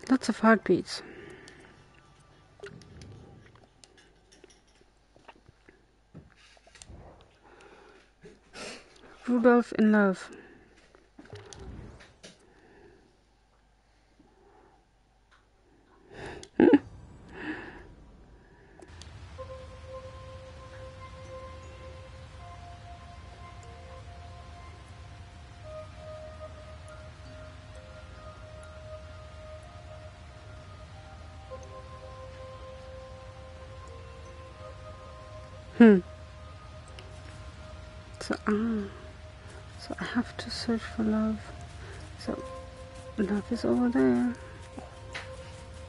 Lots of heartbeats. Rudolph in love. So I have to search for love. So love is over there.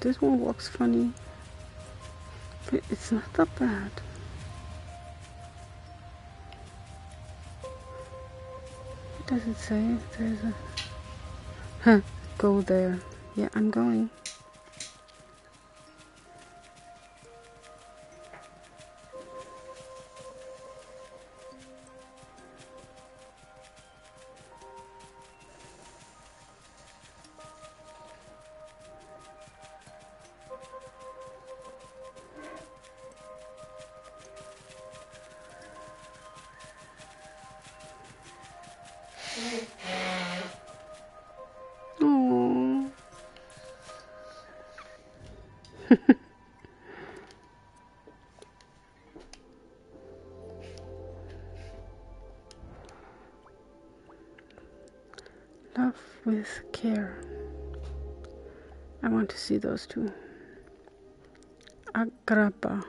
This one walks funny, but it's not that bad. What does it say? There's a go there. Yeah, I'm going. Oh. Love with care. I want to see those two. Agrapa.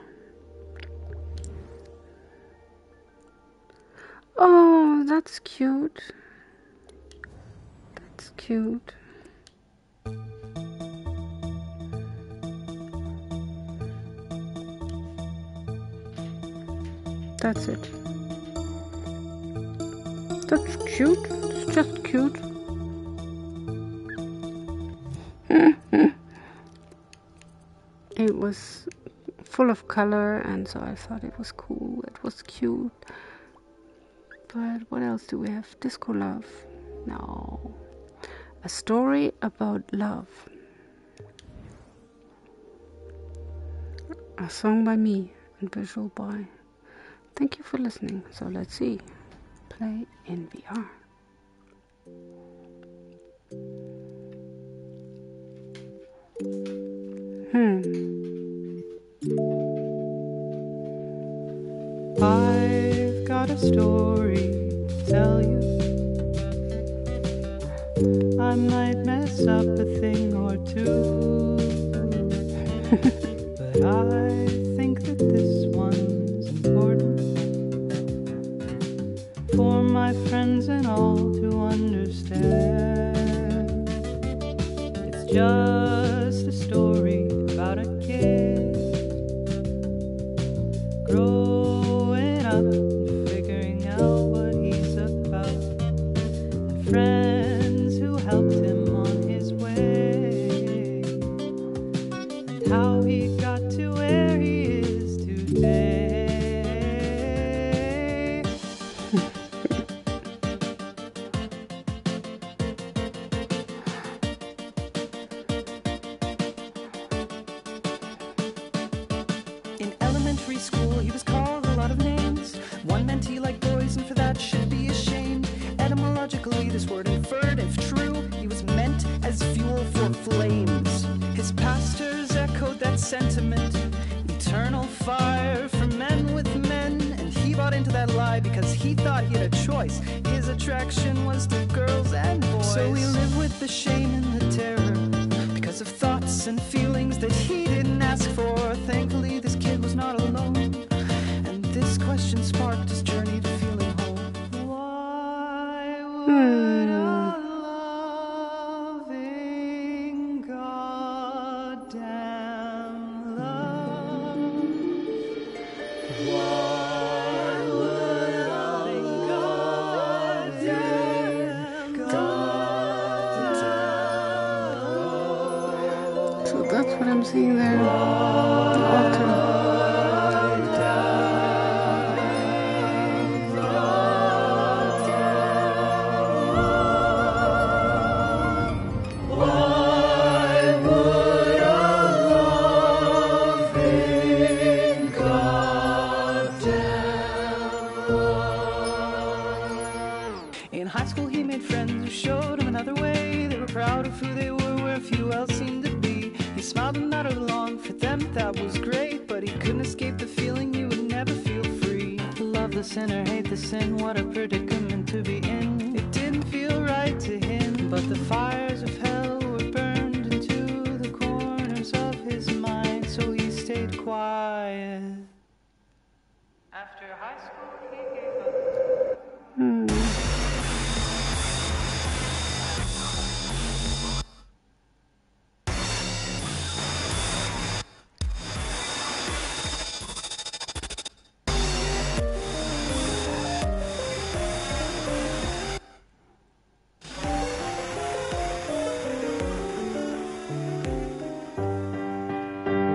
Oh, that's cute. That's cute. That's it. That's cute. It's just cute. It was full of color, and so I thought it was cool. It was cute. But what else do we have? Disco Love. No. A story about love. A song by me and visual by. Thank you for listening. So let's see. Play in VR. I've got a story to tell you. I might mess up a thing or two, but I think that this one's important for my friends and all to understand. It's just a story about a kid growing up and figuring out what he's about, and friends who helped him on his way, and how he got to where he is today. In elementary school, he was called a lot of names. One meant he liked boys, and for that should be ashamed. Etymologically, this word inferred, if true, he was meant as fuel for flames. His pastors echoed that sentiment, eternal fire for men with men, and he bought into that lie because he thought he had a choice. His attraction was to girls and boys. So we live with the shame and the terror because of thoughts and feelings that he didn't ask for. Thankfully, this kid was not alone, and this question sparked his journey to feeling whole. Why would a loving, goddamn love? Why would a goddamn So that's what I'm seeing there. The altar. In high school, he made friends who showed him another way. They were proud of who they were, where few else seemed to be. He smiled and nodded along. For them, that was great, but he couldn't escape the feeling you would never feel free. Love the sinner, hate the sin. What a predicament to be in. It didn't feel right to him, but the fires of hell were burned into the corners of his mind, so he stayed quiet. After high school, he gave up.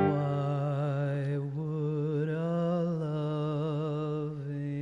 Why would a loving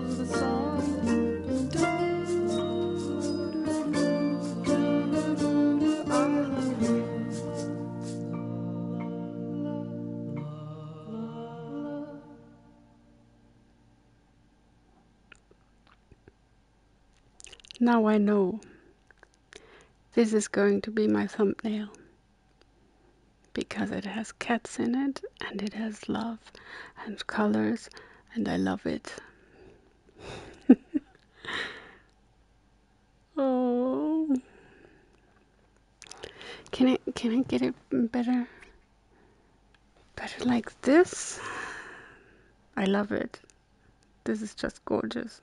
the song. Now I know this is going to be my thumbnail because it has cats in it and it has love and colors and I love it. Oh, can I get it better like this? I love it. This is just gorgeous.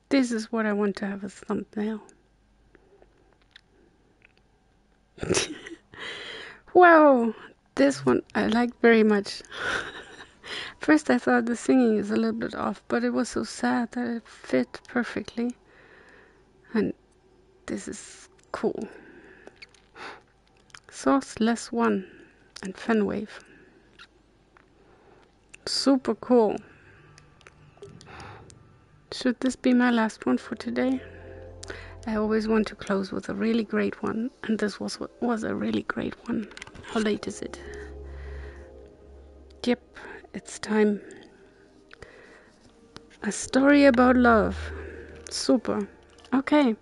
This is what I want to have as thumbnail. Wow, this one I like very much. First I thought the singing is a little bit off, but it was so sad that it fit perfectly. And this is cool. Source less 1 and Fenwave. Super cool. Should this be my last one for today? I always want to close with a really great one, and this was a really great one. How late is it? Yep, it's time. A story about love. Super. Okay.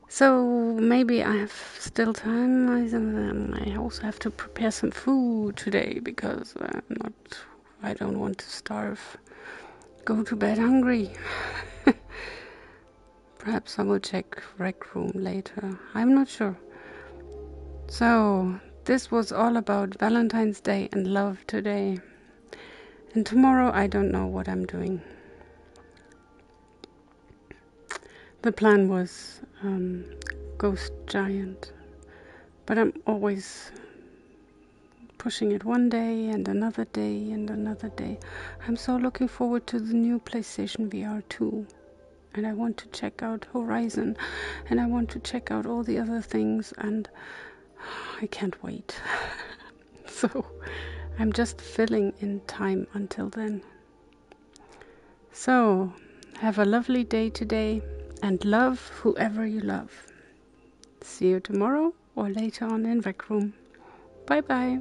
So maybe I have still time. I also have to prepare some food today because I don't want to starve. Go to bed hungry. Perhaps I will check Rec Room later. I'm not sure. So this was all about Valentine's Day and love today. And tomorrow I don't know what I'm doing. The plan was Ghost Giant, but I'm always pushing it one day and another day and another day. I'm so looking forward to the new PlayStation VR2, and I want to check out Horizon, and I want to check out all the other things, and I can't wait. So I'm just filling in time until then. So have a lovely day today, and love whoever you love. See you tomorrow or later on in Rec Room. Bye bye.